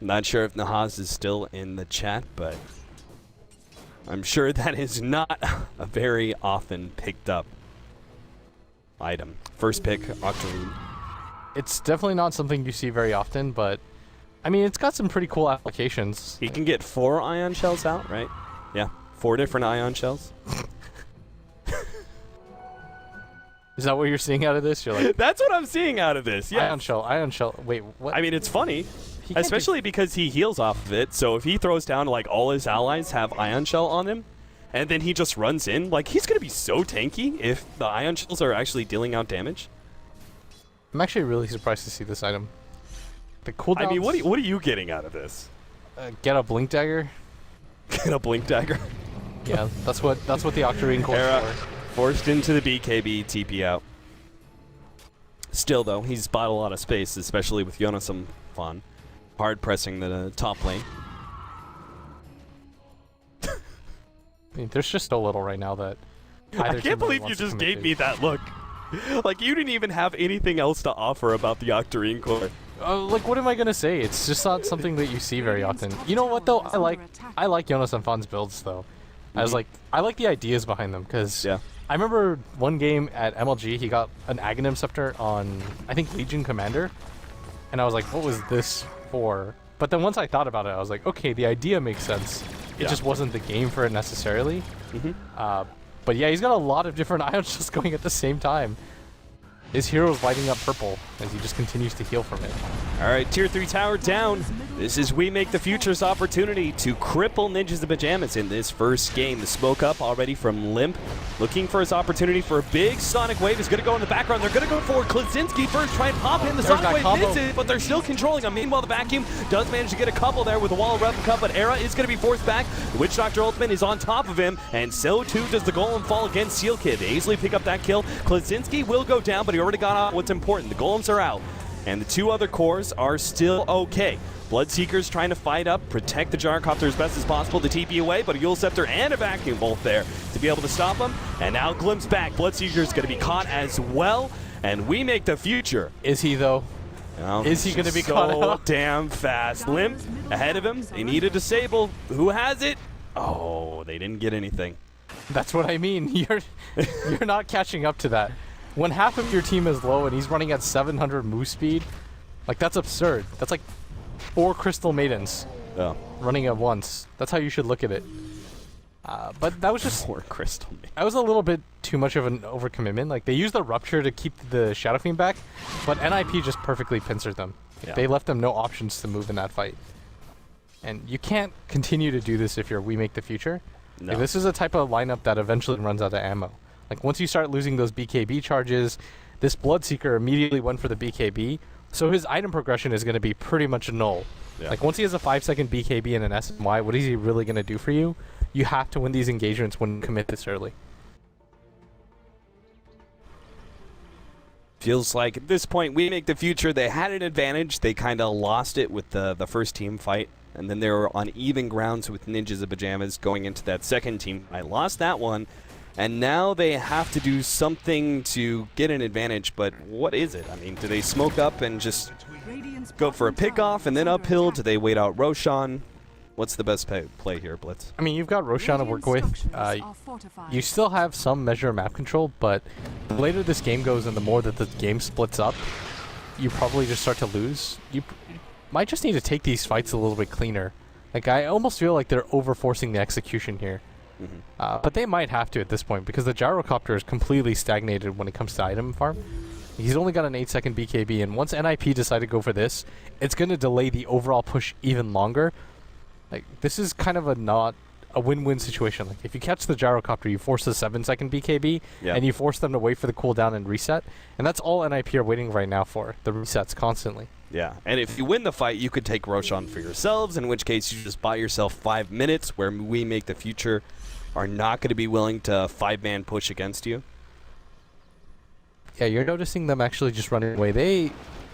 Not sure if Nahaz is still in the chat, but I'm sure that is not a very often picked up item. First pick, Octarine. It's definitely not something you see very often, but I mean, it's got some pretty cool applications. He can get 4 ion shells out, right? Yeah, 4 different ion shells. Is that what you're seeing out of this? You're like, that's what I'm seeing out of this. Yeah. Ion shell. Wait, what? I mean, it's funny, especially because he heals off of it. So if he throws down, like, all his allies have ion shell on him, and then he just runs in, like, he's gonna be so tanky if the ion shells are actually dealing out damage. I'm actually really surprised to see this item. The cooldowns. I mean, what are you getting out of this? Get a blink dagger. Get a blink dagger. Yeah, that's what the Octarine core is for. Forced into the BKB, TP out. Still, though, he's bought a lot of space, especially with Jonas and Fawn hard pressing the top lane. I mean, there's just so little right now that I can't believe you just gave me that look. Like, you didn't even have anything else to offer about the Octarine core. Like, what am I gonna say? It's just not something that you see very often. You know what though? I like Jonas and Fawn's builds though. I like the ideas behind them because I remember one game at MLG he got an Aghanim Scepter on I think Legion Commander, and I was like, what was this for? But then once I thought about it, I was like, okay, the idea makes sense. It just wasn't the game for it necessarily. But yeah, he's got a lot of different ions just going at the same time. His hero's lighting up purple as he just continues to heal from it. All right, tier 3 tower down. This is We Make the Future's opportunity to cripple Ninjas of Pyjamas in this first game. The smoke up already from Limp. Looking for his opportunity for a big Sonic Wave. Is going to go in the background. They're going to go for Klaczynski first. Try and pop in. The Sonic Wave misses, but they're still controlling him. Meanwhile, the Vacuum does manage to get a couple there with the Wall of Replica, but Era is going to be forced back. The Witch Doctor Ultimate is on top of him, and so too does the Golem fall against Seal Kid. They easily pick up that kill. Klaczynski will go down, but he already got out what's important. The Golems are out, and the 2 other cores are still okay. Bloodseeker's trying to fight up, protect the Gyrocopter as best as possible to TP away, but a Yule Scepter and a Vacuum both there to be able to stop him. And now Glimpse back. Bloodseeker's going to be caught as well, and We Make the Future. Is he though? No, is he going to be caught so damn fast? Limp ahead of him. They need a disable. Who has it? Oh, they didn't get anything. That's what I mean. You're not catching up to that. When half of your team is low and he's running at 700 move speed, like, that's absurd. That's like 4 Crystal Maidens running at once. That's how you should look at it. But that was just 4 Crystal Maidens. That was a little bit too much of an overcommitment. Like, they used the Rupture to keep the Shadow Fiend back, but NiP just perfectly pincered them. They left them no options to move in that fight. And you can't continue to do this if you're We Make the Future. No. Like, this is a type of lineup that eventually runs out of ammo. Like, once you start losing those BKB charges, this Bloodseeker immediately went for the BKB, so his item progression is going to be pretty much null. Like, once he has a 5-second BKB and an SMY, what is he really going to do for you? You have to win these engagements when you commit this early. Feels like at this point, We Make the Future, they had an advantage. They kind of lost it with the first team fight. And then they were on even grounds with Ninjas of Pyjamas going into that second team. I lost that one. And now they have to do something to get an advantage. But what is it? I mean, do they smoke up and just go for a pickoff and then uphill? Do they wait out Roshan? What's the best play here, Blitz? I mean, you've got Roshan to work with. You still have some measure of map control, but the later this game goes and the more that the game splits up, you probably just start to lose. You might just need to take these fights a little bit cleaner. Like, I almost feel like they're over-forcing the execution here. But they might have to at this point, because the gyrocopter is completely stagnated when it comes to item farm. He's only got an 8-second BKB, and once NiP decide to go for this, it's going to delay the overall push even longer. Like, this is kind of a win-win situation. Like, if you catch the gyrocopter, you force the 7-second BKB, and you force them to wait for the cooldown and reset. And that's all NiP are waiting right now for, the resets constantly. Yeah, and if you win the fight, you could take Roshan for yourselves, in which case you just buy yourself 5 minutes, where We Make the Future are not going to be willing to 5-man push against you. Yeah, you're noticing them actually just running away. They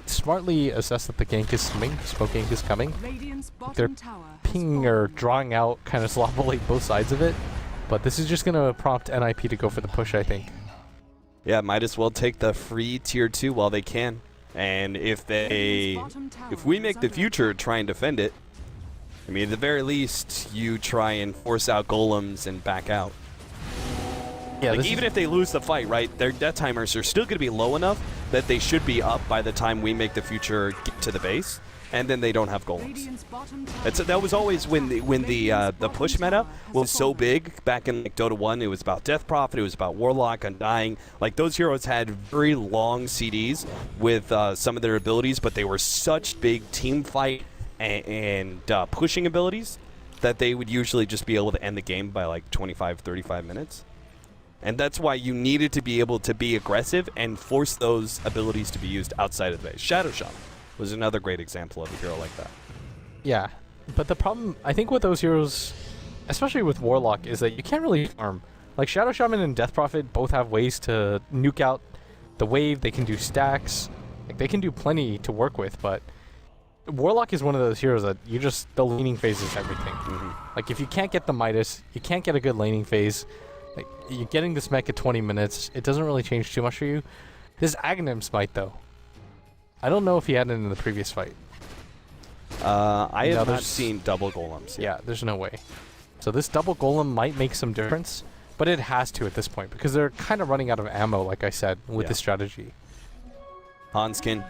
smartly assess that the gank is coming, smoke gank is coming. They're pinging or drawing out kind of sloppily both sides of it, but this is just going to prompt NiP to go for the push, I think. Yeah, might as well take the free tier 2 while they can. And if We Make the Future try and defend it, I mean, at the very least, you try and force out golems and back out. Yeah, like, even if they lose the fight, right, their death timers are still going to be low enough that they should be up by the time We Make the Future get to the base, and then they don't have golems. That was always when the push meta was so big back in like Dota 1. It was about Death Prophet, it was about Warlock, Undying. Like, those heroes had very long CDs with some of their abilities, but they were such big team fight and pushing abilities that they would usually just be able to end the game by like 25, 35 minutes. And that's why you needed to be able to be aggressive and force those abilities to be used outside of the base. Shadow Shaman was another great example of a hero like that. Yeah, but the problem, I think, with those heroes, especially with Warlock, is that you can't really farm. Like, Shadow Shaman and Death Prophet both have ways to nuke out the wave. They can do stacks. Like, they can do plenty to work with, but Warlock is one of those heroes that you just, the laning phase is everything. Like, if you can't get the Midas, you can't get a good laning phase. Like, you're getting this mech at 20 minutes, it doesn't really change too much for you. This Aghanim Smite, though, I don't know if he had it in the previous fight. I have not seen double golems. Yeah, there's no way. So this double golem might make some difference, but it has to at this point, because they're kind of running out of ammo, like I said, with this strategy. Hanskin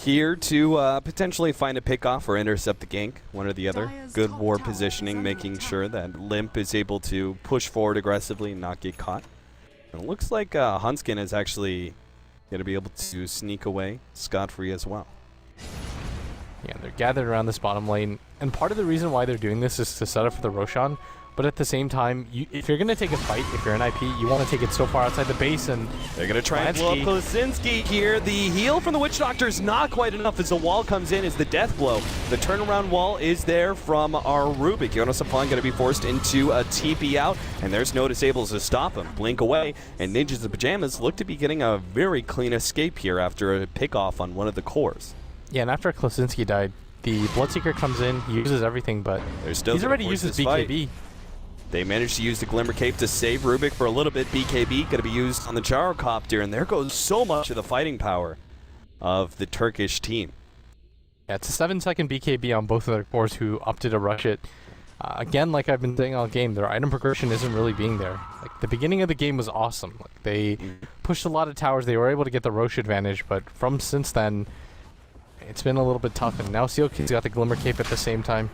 here to potentially find a pickoff or intercept the gank, one or the other. Good war positioning, making sure that Limp is able to push forward aggressively and not get caught. And it looks like Hanskin is actually going to be able to sneak away scot-free as well. Yeah, they're gathered around this bottom lane, and part of the reason why they're doing this is to set up for the Roshan, but at the same time, if you're going to take a fight, if you're an IP, you want to take it so far outside the base, and they're going to try and blow up Klosinski here. The heal from the Witch Doctor is not quite enough as the wall comes in as the death blow. The turnaround wall is there from our Rubik. Jonas Afan going to be forced into a TP out, and there's no disables to stop him. Blink away, and Ninjas of Pyjamas look to be getting a very clean escape here after a pick-off on one of the cores. Yeah, and after Klosinski died, the Bloodseeker comes in, he uses everything, but he's already used his BKB. They managed to use the Glimmer Cape to save Rubik for a little bit. BKB going to be used on the Gyrocopter, and there goes so much of the fighting power of the Turkish team. Yeah, it's a 7-second BKB on both of their cores who opted to rush it. Again, like I've been saying all game, their item progression isn't really being there. Like, the beginning of the game was awesome. Like, they pushed a lot of towers. They were able to get the Roche advantage, but from since then, it's been a little bit tough. And now Sealkid's got the Glimmer Cape at the same time.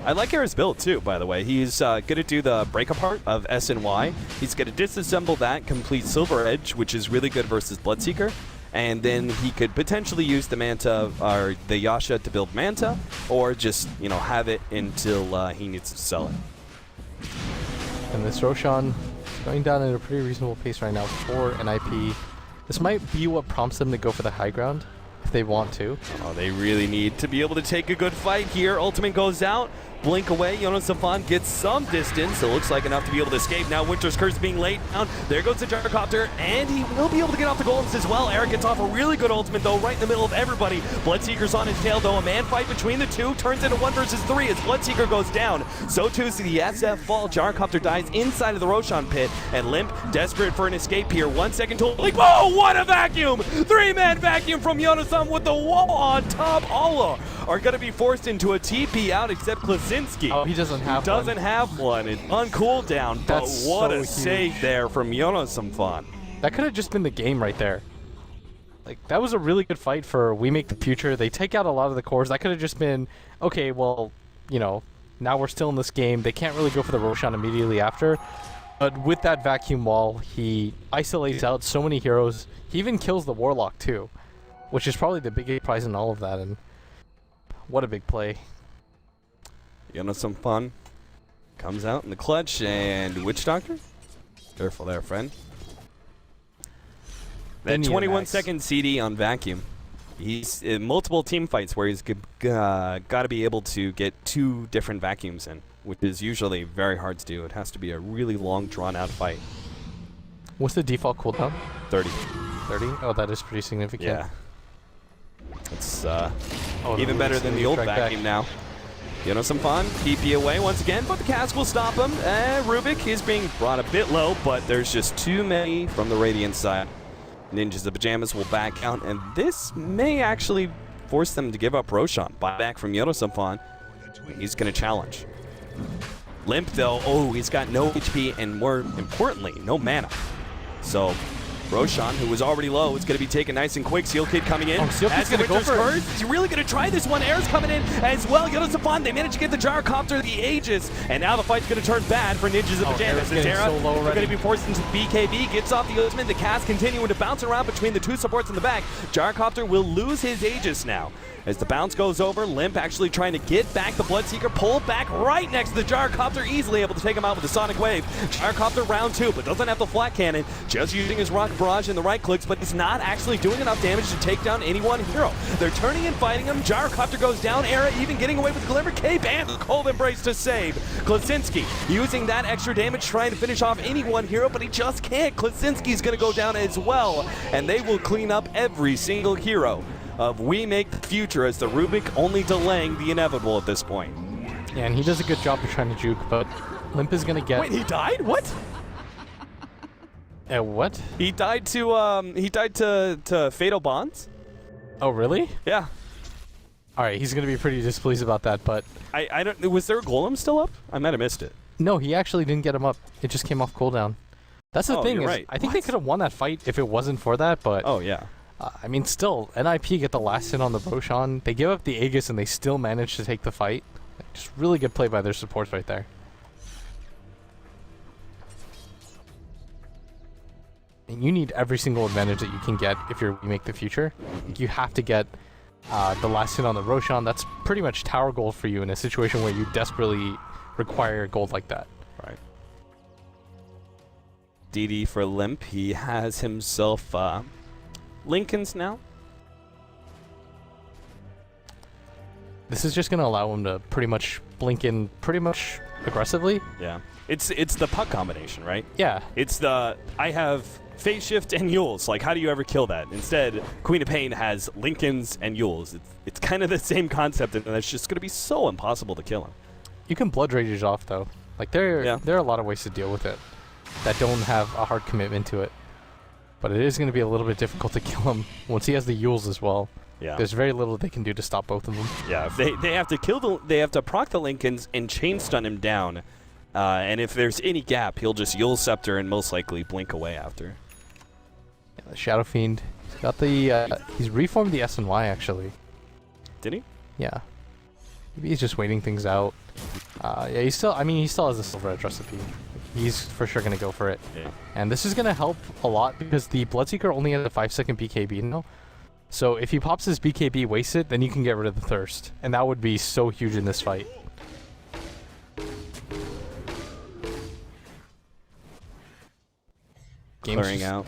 I like Era's build too, by the way. He's going to do the break apart of S and Y. He's going to disassemble that, complete Silver Edge, which is really good versus Bloodseeker. And then he could potentially use the Manta or the Yasha to build Manta, or just, you know, have it until he needs to sell it. And this Roshan is going down at a pretty reasonable pace right now for NiP. This might be what prompts them to go for the high ground. if they want to. Oh, they really need to be able to take a good fight here. Ultimate goes out. Blink away. Jonas Safan gets some distance. It looks like enough to be able to escape. Now Winter's Curse being laid down. There goes the Gyrocopter, and he will be able to get off the golems as well. Eric gets off a really good ultimate, though, right in the middle of everybody. Bloodseeker's on his tail, though. A man fight between the two turns into 1 versus 3 as Bloodseeker goes down. So too is the SF fall. Gyrocopter dies inside of the Roshan pit, and Limp desperate for an escape here. 1 second till. Like, whoa, what a vacuum! 3-man vacuum from Yonasan with the wall on top. All are going to be forced into a TP out except Klasinski. Oh, he doesn't have one. Doesn't have one. It's on cooldown, but That's what so a huge. save there from Jonas Safan. That could have just been the game right there. Like, that was a really good fight for We Make the Future. They take out a lot of the cores. That could have just been, okay, well, you know, now we're still in this game. They can't really go for the Roshan immediately after. But with that vacuum wall, he isolates out so many heroes. He even kills the Warlock, too, which is probably the biggest prize in all of that. And what a big play. Jonas Safan comes out in the clutch, and Witch Doctor? Careful there, friend. That 21-second CD on vacuum. He's in multiple team fights where he's got to be able to get 2 different vacuums in, which is usually very hard to do. It has to be a really long, drawn-out fight. What's the default cooldown? 30. 30? Oh, that is pretty significant. Yeah. It's Oh, even better than the old track vacuum back. now. Jonas Safan, TP away once again, but the cast will stop him. Rubik is being brought a bit low, but there's just too many from the Radiant side. Ninjas of Pyjamas will back out, and this may actually force them to give up Roshan. Buyback from Jonas Safan. He's going to challenge. Limp, though, oh, he's got no HP and, more importantly, no mana. So Roshan, who was already low, is going to be taken nice and quick. Seal Kid coming in. Oh, Seal Kid's going to go for it. He's really going to try this one. Air's coming in as well. Jonas Safan, they managed to get the Gyrocopter, the Aegis, and now the fight's going to turn bad for Ninjas of Pyjamas. Air's getting so low They're already. going to be forced into BKB, gets off the ultimate. The cast continuing to bounce around between the 2 supports in the back. Gyrocopter will lose his Aegis now. As the bounce goes over, Limp actually trying to get back the Bloodseeker, pulled back right next to the Gyrocopter, easily able to take him out with the Sonic Wave. Gyrocopter round 2, but doesn't have the flat cannon, just using his Rock Barrage and the right clicks, but he's not actually doing enough damage to take down any one hero. They're turning and fighting him. Gyrocopter goes down, Era even getting away with the Glimmer Cape and the Cold Embrace to save. Klasinski using that extra damage, trying to finish off any one hero, but he just can't. Klasinski's going to go down as well, and they will clean up every single hero of We Make the Future, as the Rubik only delaying the inevitable at this point. Yeah, and he does a good job of trying to juke, but Limp is going to get... Wait, he died? What? What? He died to Fatal Bonds? Oh, really? Yeah. All right, he's going to be pretty displeased about that, but... I don't... Was there a golem still up? I might have missed it. No, he actually didn't get him up. It just came off cooldown. That's the thing. You're Is right. I think they could have won that fight if it wasn't for that, but... Oh, yeah. I mean, still, NiP get the last hit on the Roshan. They give up the Aegis, and they still manage to take the fight. Just really good play by their supports right there. And you need every single advantage that you can get if you're We Make the Future. You have to get the last hit on the Roshan. That's pretty much tower gold for you in a situation where you desperately require gold like that. Right. DD for Limp. He has himself Lincolns now. This is just going to allow him to pretty much blink in pretty much aggressively. Yeah. It's the puck combination, right? Yeah. It's the, I have Phase Shift and Yules. Like, how do you ever kill that? Instead, Queen of Pain has Lincolns and Yules. It's kind of the same concept, and it's just going to be so impossible to kill him. You can Blood Rages off, though. Like, there are a lot of ways to deal with it that don't have a hard commitment to it. But it is going to be a little bit difficult to kill him once he has the Yules as well. Yeah. There's very little they can do to stop both of them. Yeah, if they have to they have to proc the Lincolns and chain stun him down. And if there's any gap, he'll just Yule Scepter and most likely blink away after. Yeah, the Shadow Fiend. He's got the he's reformed the SNY actually. Did he? Yeah. Maybe he's just waiting things out. Yeah, he still has a Silver Edge recipe. He's for sure going to go for it. Yeah. And this is going to help a lot because the Bloodseeker only has a 5-second BKB now. So if he pops his BKB wasted, then you can get rid of the Thirst. And that would be so huge in this fight. Clearing out.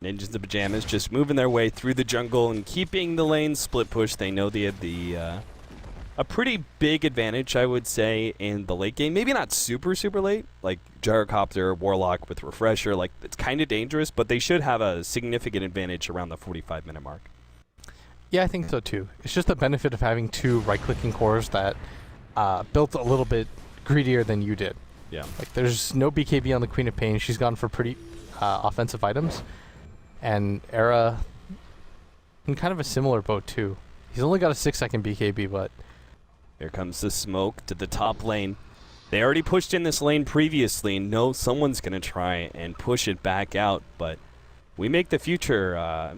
Ninjas the Pyjamas just moving their way through the jungle and keeping the lane split push. They know they have a pretty big advantage, I would say, in the late game. Maybe not super, super late, like Gyrocopter, Warlock with Refresher. Like, it's kind of dangerous, but they should have a significant advantage around the 45-minute mark. Yeah, I think so too. It's just the benefit of having two right-clicking cores that built a little bit greedier than you did. Yeah. Like, there's no BKB on the Queen of Pain. She's gone for pretty offensive items. And Era in kind of a similar boat too. He's only got a 6-second BKB, but... Here comes the smoke to the top lane. They already pushed in this lane previously and know someone's going to try and push it back out, but we make the future.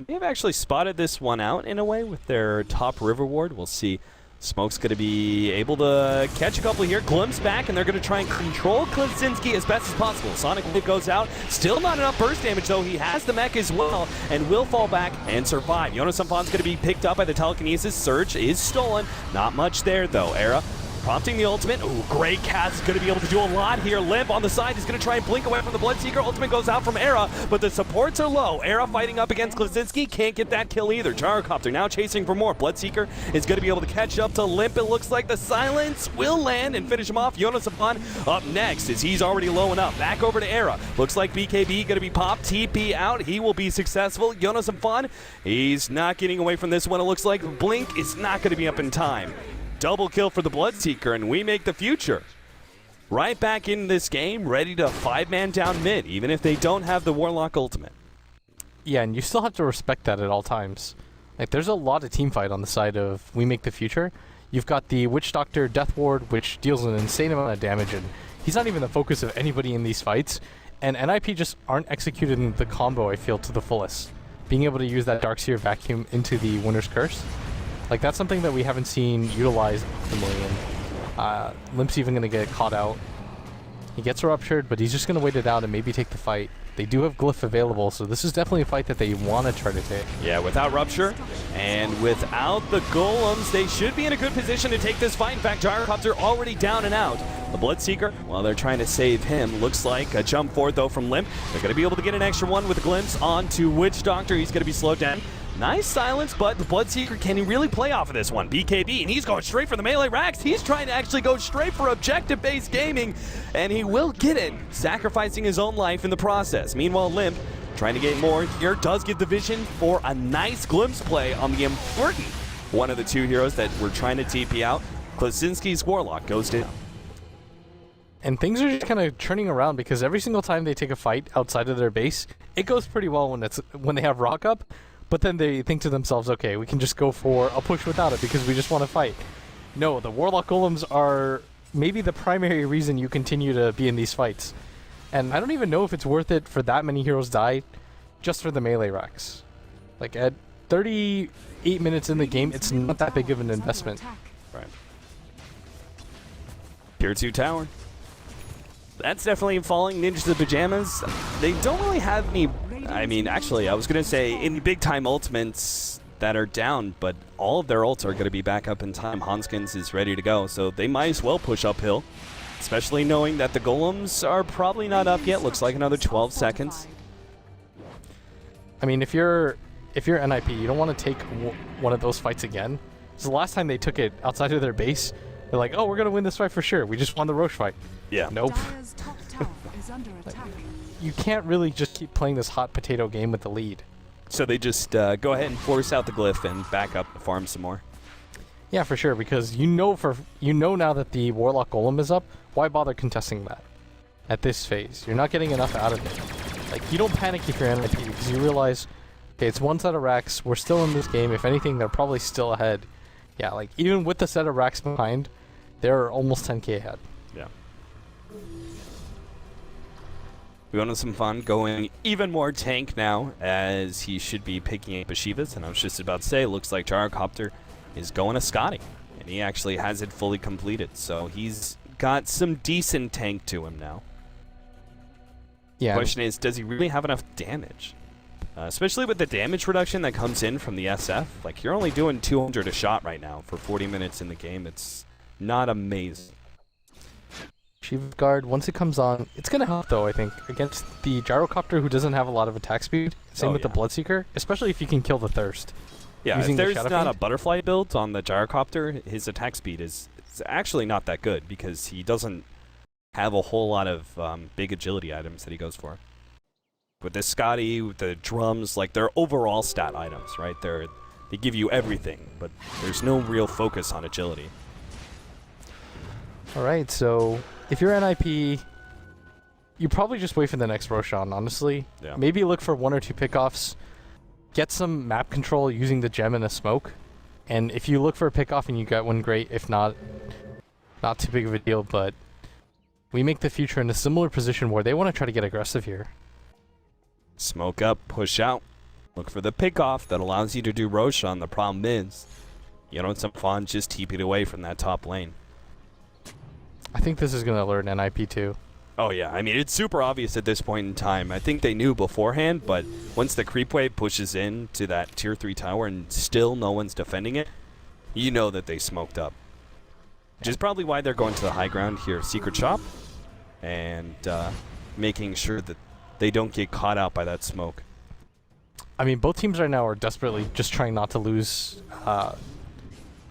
May have actually spotted this one out in a way with their top river ward. We'll see. Smoke's going to be able to catch a couple here. Glimpse back, and they're going to try and control Klaczynski as best as possible. Sonic Wave goes out. Still not enough burst damage, though. He has the mech as well and will fall back and survive. Jonas Amfon's going to be picked up by the telekinesis. Surge is stolen. Not much there, though. Era prompting the ultimate. Ooh, Great Cat is going to be able to do a lot here. Limp on the side is going to try and blink away from the Bloodseeker. Ultimate goes out from Era, but the supports are low. Era fighting up against Klaczynski. Can't get that kill either. Gyrocopter now chasing for more. Bloodseeker is going to be able to catch up to Limp. It looks like the silence will land and finish him off. Jonas Amfon up next as he's already low enough. Back over to Era. Looks like BKB going to be popped. TP out. He will be successful. Jonas Amfon, he's not getting away from this one. It looks like Blink is not going to be up in time. Double kill for the Bloodseeker, and we make the future. Right back in this game, ready to 5-man down mid, even if they don't have the Warlock ultimate. Yeah, and you still have to respect that at all times. Like, there's a lot of team fight on the side of we make the future. You've got the Witch Doctor Death Ward, which deals an insane amount of damage, and he's not even the focus of anybody in these fights. And NiP just aren't executing the combo, I feel, to the fullest. Being able to use that Darkseer Vacuum into the Winter's Curse. Like, that's something that we haven't seen utilized optimally, and Limp's even going to get caught out. He gets ruptured, but he's just going to wait it out and maybe take the fight. They do have Glyph available, so this is definitely a fight that they want to try to take. Yeah, without Rupture and without the Golems, they should be in a good position to take this fight. In fact, Gyrocopter already down and out. The Bloodseeker, while they're trying to save him, looks like a jump forward, though, from Limp. They're going to be able to get an extra one with a glimpse onto Witch Doctor. He's going to be slowed down. Nice silence, but the Bloodseeker, can he really play off of this one? BKB, and he's going straight for the melee racks. He's trying to actually go straight for objective-based gaming, and he will get it, sacrificing his own life in the process. Meanwhile, Limp, trying to get more here, does get the vision for a nice glimpse play on the important one of the two heroes that were trying to TP out. Klaczynski's Warlock goes down. And things are just kind of turning around because every single time they take a fight outside of their base, it goes pretty well when they have Rock up. But then they think to themselves, okay, we can just go for a push without it because we just want to fight. No, the Warlock Golems are maybe the primary reason you continue to be in these fights. And I don't even know if it's worth it for that many heroes die just for the melee racks. Like, at 38 minutes in the game, it's not that big of an investment. Right. Tier 2 tower. That's definitely falling. Ninjas the Pyjamas, they don't really have any... I mean, actually, I was going to say any big-time ultimates that are down, but all of their ults are going to be back up in time. Hanskins is ready to go, so they might as well push uphill, especially knowing that the Golems are probably not up yet. Looks like another 12 seconds. I mean, if you're NiP, you don't want to take one of those fights again. So the last time they took it outside of their base, they're like, oh, we're going to win this fight for sure. We just won the Roche fight. Yeah. Nope. You can't really just keep playing this hot potato game with the lead. So they just go ahead and force out the glyph and back up the farm some more. Yeah, for sure, because you know now that the Warlock Golem is up, why bother contesting that at this phase? You're not getting enough out of it. Like, you don't panic if you're NiP because you realize, okay, it's one set of racks, we're still in this game. If anything, they're probably still ahead. Yeah, like, even with the set of racks behind, they're almost 10k ahead. Yeah. We went on some fun going even more tank now, as he should be picking up Ashivas. And I was just about to say, looks like Gyrocopter is going to Scotty. And he actually has it fully completed. So he's got some decent tank to him now. Yeah. The question is, does he really have enough damage? Especially with the damage reduction that comes in from the SF. Like, you're only doing 200 a shot right now for 40 minutes in the game. It's not amazing. Shiva Guard, once it comes on, it's going to help, though, I think, against the Gyrocopter, who doesn't have a lot of attack speed. Same with the Bloodseeker, especially if you can kill the Thirst. Yeah, if there's not Fiend. a Butterfly build on the Gyrocopter, his attack speed is actually not that good because he doesn't have a whole lot of big agility items that he goes for. With the Scotty, with the drums, like they're overall stat items, right? They give you everything, but there's no real focus on agility. All right, so if you're NiP, you probably just wait for the next Roshan, honestly. Yeah. Maybe look for 1 or 2 pickoffs. Get some map control using the gem and a smoke. And if you look for a pickoff and you get one, great. If not, not too big of a deal, but we make the future in a similar position where they want to try to get aggressive here. Smoke up, push out. Look for the pickoff that allows you to do Roshan. The problem is, you don't have fun just TP it away from that top lane. I think this is going to alert NiP too. Oh yeah, I mean, it's super obvious at this point in time. I think they knew beforehand, but once the creep wave pushes in to that tier 3 tower and still no one's defending it, you know that they smoked up. Which is probably why they're going to the high ground here, Secret Shop, and making sure that they don't get caught out by that smoke. I mean, both teams right now are desperately just trying not to lose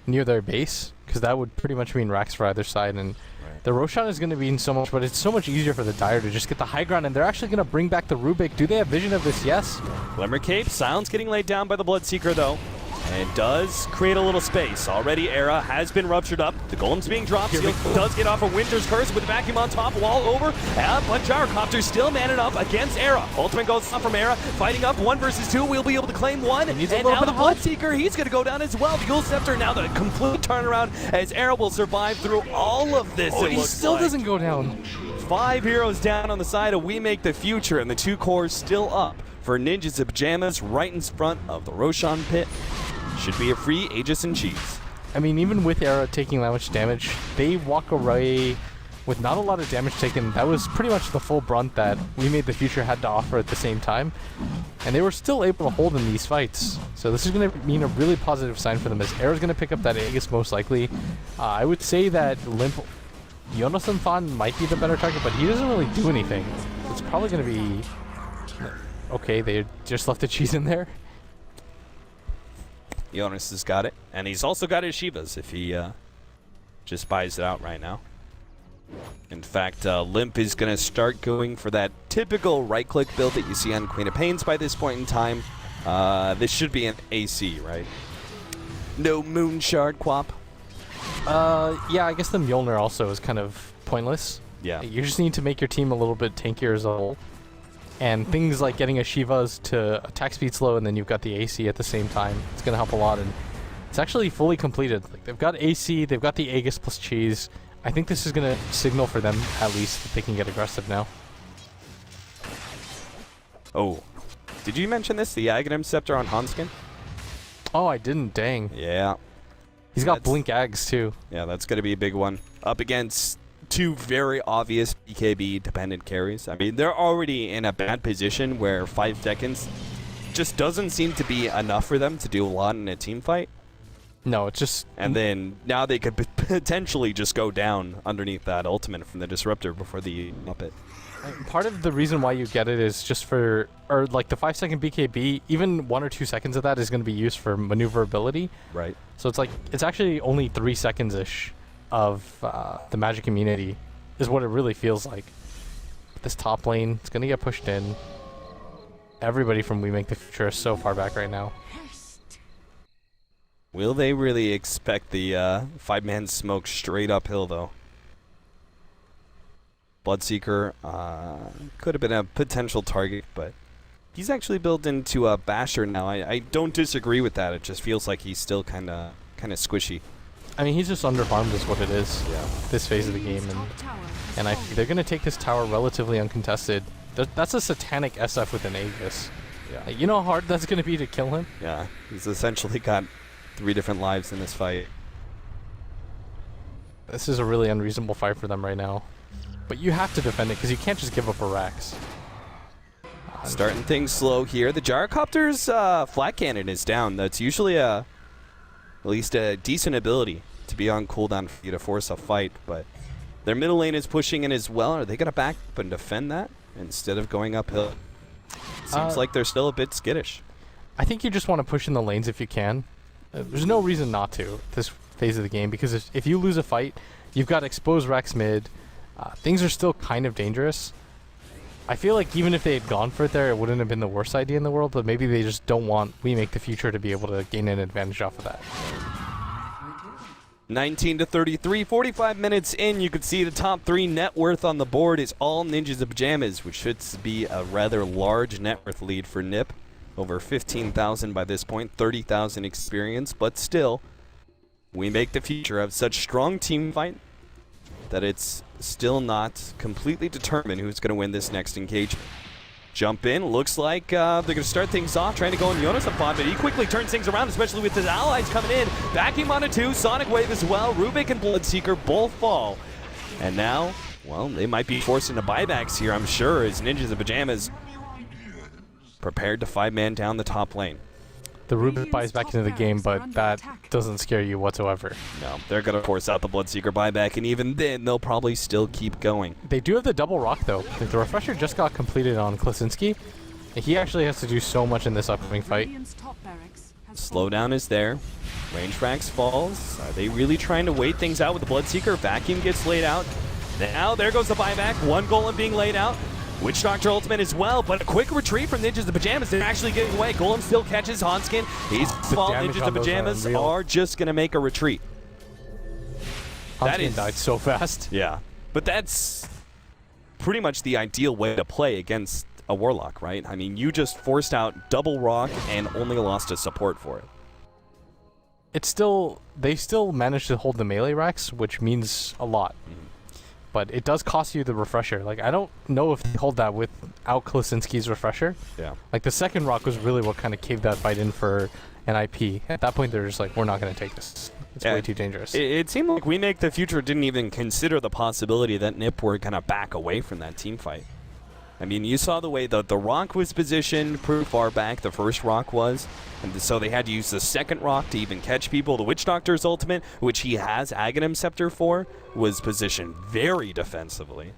near their base, because that would pretty much mean racks for either side, and the Roshan is going to be in so much, but it's so much easier for the Dire to just get the high ground, and they're actually going to bring back the Rubik. Do they have vision of this? Yes. Glimmer Cape, Silence getting laid down by the Bloodseeker, though. And it does create a little space. Already, Era has been ruptured up. The Golem's being dropped. Seal does get off of Winter's Curse with the vacuum on top. Wall over. But Gyrocopter still manning up against Era. Ultimate goes up from Era. Fighting up 1 versus 2. We'll be able to claim 1. And now the Bloodseeker, he's going to go down as well. The Ghoul Scepter now the complete turnaround as Era will survive through all of this. Oh, he still doesn't go down. 5 heroes down on the side of We Make the Future, and the 2 cores still up for Ninjas of Pyjamas right in front of the Roshan pit. Should be a free Aegis and Cheese. I mean, even with Era taking that much damage, they walk away with not a lot of damage taken. That was pretty much the full brunt that We Made the Future had to offer at the same time. And they were still able to hold in these fights. So this is going to mean a really positive sign for them, as Era's going to pick up that Aegis most likely. I would say that Limp Yonasan Fan might be the better target, but he doesn't really do anything. It's probably going to be... Okay, they just left the Cheese in there. Jonas has got it, and he's also got his Shivas if he just buys it out right now. In fact, Limp is going to start going for that typical right-click build that you see on Queen of Pains by this point in time. This should be an AC, right? No Moon Shard Quap. Yeah, I guess the Mjolnir also is kind of pointless. Yeah. You just need to make your team a little bit tankier as a whole. And things like getting a Shiva's to attack speed slow, and then you've got the AC at the same time. It's going to help a lot, and it's actually fully completed. Like, they've got AC, they've got the Aegis plus Cheese. I think this is going to signal for them, at least, that they can get aggressive now. Oh. Did you mention this? The Aghanim Scepter on Hanskin? Oh, I didn't. Dang. Yeah. He's got Blink Ags, too. Yeah, that's going to be a big one. Up against 2 very obvious BKB-dependent carries. I mean, they're already in a bad position where 5 seconds just doesn't seem to be enough for them to do a lot in a team fight. No, it's just... And then now they could potentially just go down underneath that ultimate from the Disruptor before the up it. Part of the reason why you get it is just for... Or, like, the 5-second BKB, even 1 or 2 seconds of that is going to be used for maneuverability. Right. So it's like... It's actually only 3 seconds-ish of the magic immunity is what it really feels like. This top lane, it's going to get pushed in. Everybody from We Make the Future is so far back right now. Will they really expect the 5-man smoke straight uphill, though? Bloodseeker could have been a potential target, but he's actually built into a Basher now. I don't disagree with that. It just feels like he's still kind of squishy. I mean, he's just underfarmed is what it is. Yeah. This phase of the game, and they're going to take this tower relatively uncontested. That's a satanic SF with an Aegis. Yeah. Like, you know how hard that's going to be to kill him? Yeah, he's essentially got 3 different lives in this fight. This is a really unreasonable fight for them right now. But you have to defend it because you can't just give up a Rax. Starting things slow here. The Gyrocopter's flat cannon is down. That's usually at least a decent ability to be on cooldown for you to force a fight, but Their middle lane is pushing in as well. Are they going to back up and defend that instead of going uphill? Seems like they're still a bit skittish. I think you just want to push in the lanes if you can. There's no reason not to this phase of the game, because if you lose a fight, you've got exposed Rex mid. Things are still kind of dangerous. I feel like even if they had gone for it there, it wouldn't have been the worst idea in the world, but maybe they just don't want We Make the Future to be able to gain an advantage off of that. 19 to 33, 45 minutes in, you can see the top 3 net worth on the board is all Ninjas of Pyjamas, which should be a rather large net worth lead for NiP. Over 15,000 by this point, 30,000 experience, but still, We Make the Future have such strong team fight that it's still not completely determined who's going to win this next engagement. Jump in, looks like they're going to start things off, trying to go on Jonas upon, but he quickly turns things around, especially with his allies coming in. Backing him onto 2, Sonic Wave as well, Rubik and Bloodseeker both fall. And now, well, they might be forced into buybacks here, I'm sure, as Ninjas of Pyjamas prepared to 5-man down the top lane. The Rubik buys back into the game, but that doesn't scare you whatsoever. No, they're going to force out the Bloodseeker buyback, and even then, they'll probably still keep going. They do have the double rock, though. The refresher just got completed on Klasinski. He actually has to do so much in this upcoming fight. Slowdown is there. Range Frax falls. Are they really trying to wait things out with the Bloodseeker? Vacuum gets laid out. Now, there goes the buyback. 1 golem being laid out. Witch Doctor ultimate as well, but a quick retreat from Ninjas of Pyjamas. They're actually getting away. Golem still catches Hanskin. He's fall. Ninjas of Pyjamas are just going to make a retreat. Hanskin died so fast. Yeah, but that's pretty much the ideal way to play against a Warlock, right? I mean, you just forced out double rock and only lost a support for it. It's still, they still managed to hold the melee racks, which means a lot. But it does cost you the refresher. Like, I don't know if they hold that without Klasinski's refresher. Yeah. Like, the second rock was really what kind of caved that fight in for NiP. At that point, they're just like, we're not going to take this. It's way too dangerous. It seemed like We Make the Future didn't even consider the possibility that NiP were going to back away from that team fight. I mean, you saw the way the rock was positioned pretty far back, the first rock was, and so they had to use the second rock to even catch people. The Witch Doctor's ultimate, which he has Aghanim Scepter for, was positioned very defensively.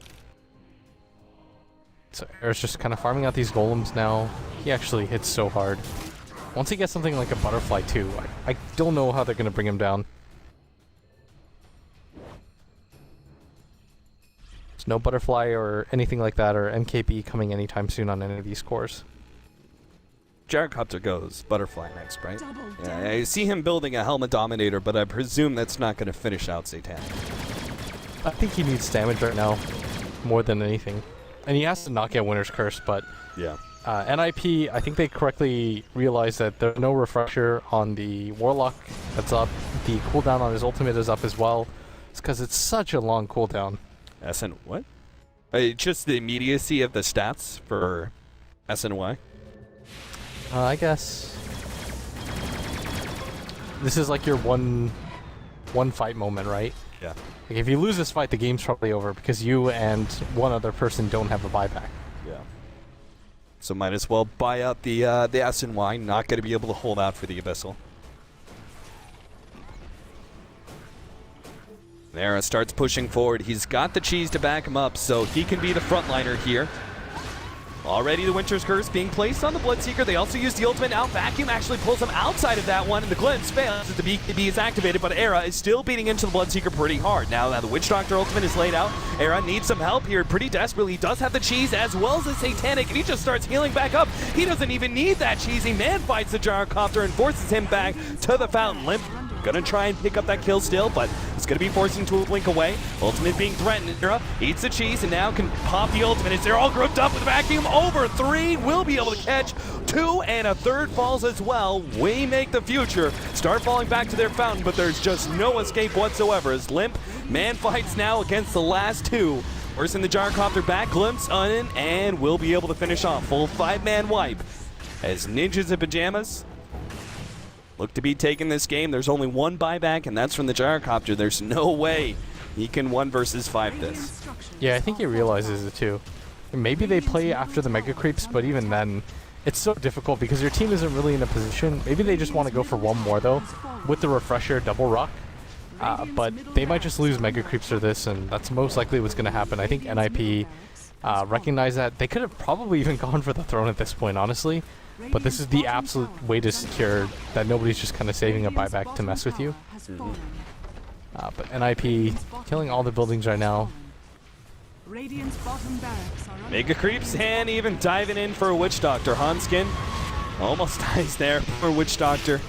So Era's just kind of farming out these golems now. He actually hits so hard. Once he gets something like a butterfly too, I don't know how they're going to bring him down. No butterfly or anything like that, or MKB coming anytime soon on any of these cores. Gyrocopter goes butterfly next, right? Yeah, I see him building a Helmet Dominator, but I presume that's not going to finish out Satanic. I think he needs damage right now, more than anything. And he has to not get Winter's Curse, but yeah. NiP, I think they correctly realized that there's no refresher on the Warlock that's up. The cooldown on his ultimate is up as well. It's because it's such a long cooldown. SN what? Just the immediacy of the stats for SNY? I guess. This is like your one fight moment, right? Yeah. Like if you lose this fight, the game's probably over because you and one other person don't have a buyback. Yeah. So might as well buy out the SNY. Not going to be able to hold out for the Abyssal. Era starts pushing forward. He's got the cheese to back him up, so he can be the frontliner here. Already the Winter's Curse being placed on the Bloodseeker. They also use the ultimate out. Vacuum actually pulls him outside of that one, and the glimpse fails as the BKB is activated, but Era is still beating into the Bloodseeker pretty hard. Now the Witch Doctor ultimate is laid out. Era needs some help here pretty desperately. He does have the cheese as well as the Satanic, and he just starts healing back up. He doesn't even need that cheese. He man fights the Gyrocopter and forces him back to the fountain. Limp gonna try and pick up that kill still, but it's gonna be forcing to blink away. Ultimate being threatened. Era eats the cheese and now can pop the ultimate as they're all grouped up with Vacuum. Over 3 will be able to catch 2, and a third falls as well. We Make the Future start falling back to their fountain, but there's just no escape whatsoever as Limp man fights now against the last 2. Forcing the Gyrocopter back, glimpse on in, and will be able to finish off. Full 5-man wipe as Ninjas of Pyjamas look to be taking this game. There's only one buyback, and that's from the Gyrocopter. There's no way he can 1 versus 5 this. Yeah, I think he realizes it too. Maybe they play after the Mega Creeps, but even then, it's so difficult because your team isn't really in a position. Maybe they just want to go for one more, though, with the refresher double rock. but they might just lose Mega Creeps for this, and that's most likely what's going to happen. I think NiP recognize that. They could have probably even gone for the throne at this point, honestly, but this is the absolute way to secure that nobody's just kind of saving a buyback to mess with you. But NiP killing all the buildings right now. Mega Creeps and even diving in for a Witch Doctor. Hanskin almost dies there for Witch Doctor.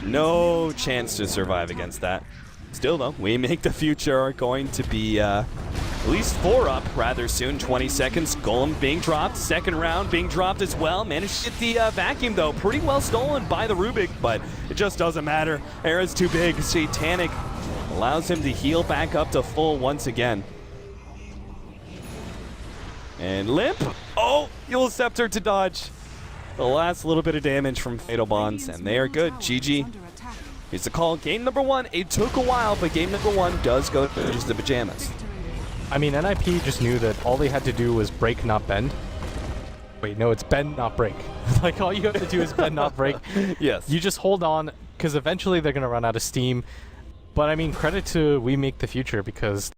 No chance to survive against that. Still though, We Make the Future are going to be at least 4 up rather soon. 20 seconds. Golem being dropped. Second round being dropped as well. Managed to get the vacuum though. Pretty well stolen by the Rubik, but it just doesn't matter. Era's too big. Satanic allows him to heal back up to full once again. And Limp. Oh, Yule Scepter to dodge. The last little bit of damage from Fatal Bonds, and they are good. GG. Here's the call. Game number 1. It took a while, but game number 1 does go to just the Pyjamas. I mean, NiP just knew that all they had to do was break, not bend. Wait, no, it's bend, not break. Like, all you have to do is bend, not break. Yes. You just hold on, because eventually they're going to run out of steam. But, I mean, credit to We Make the Future, because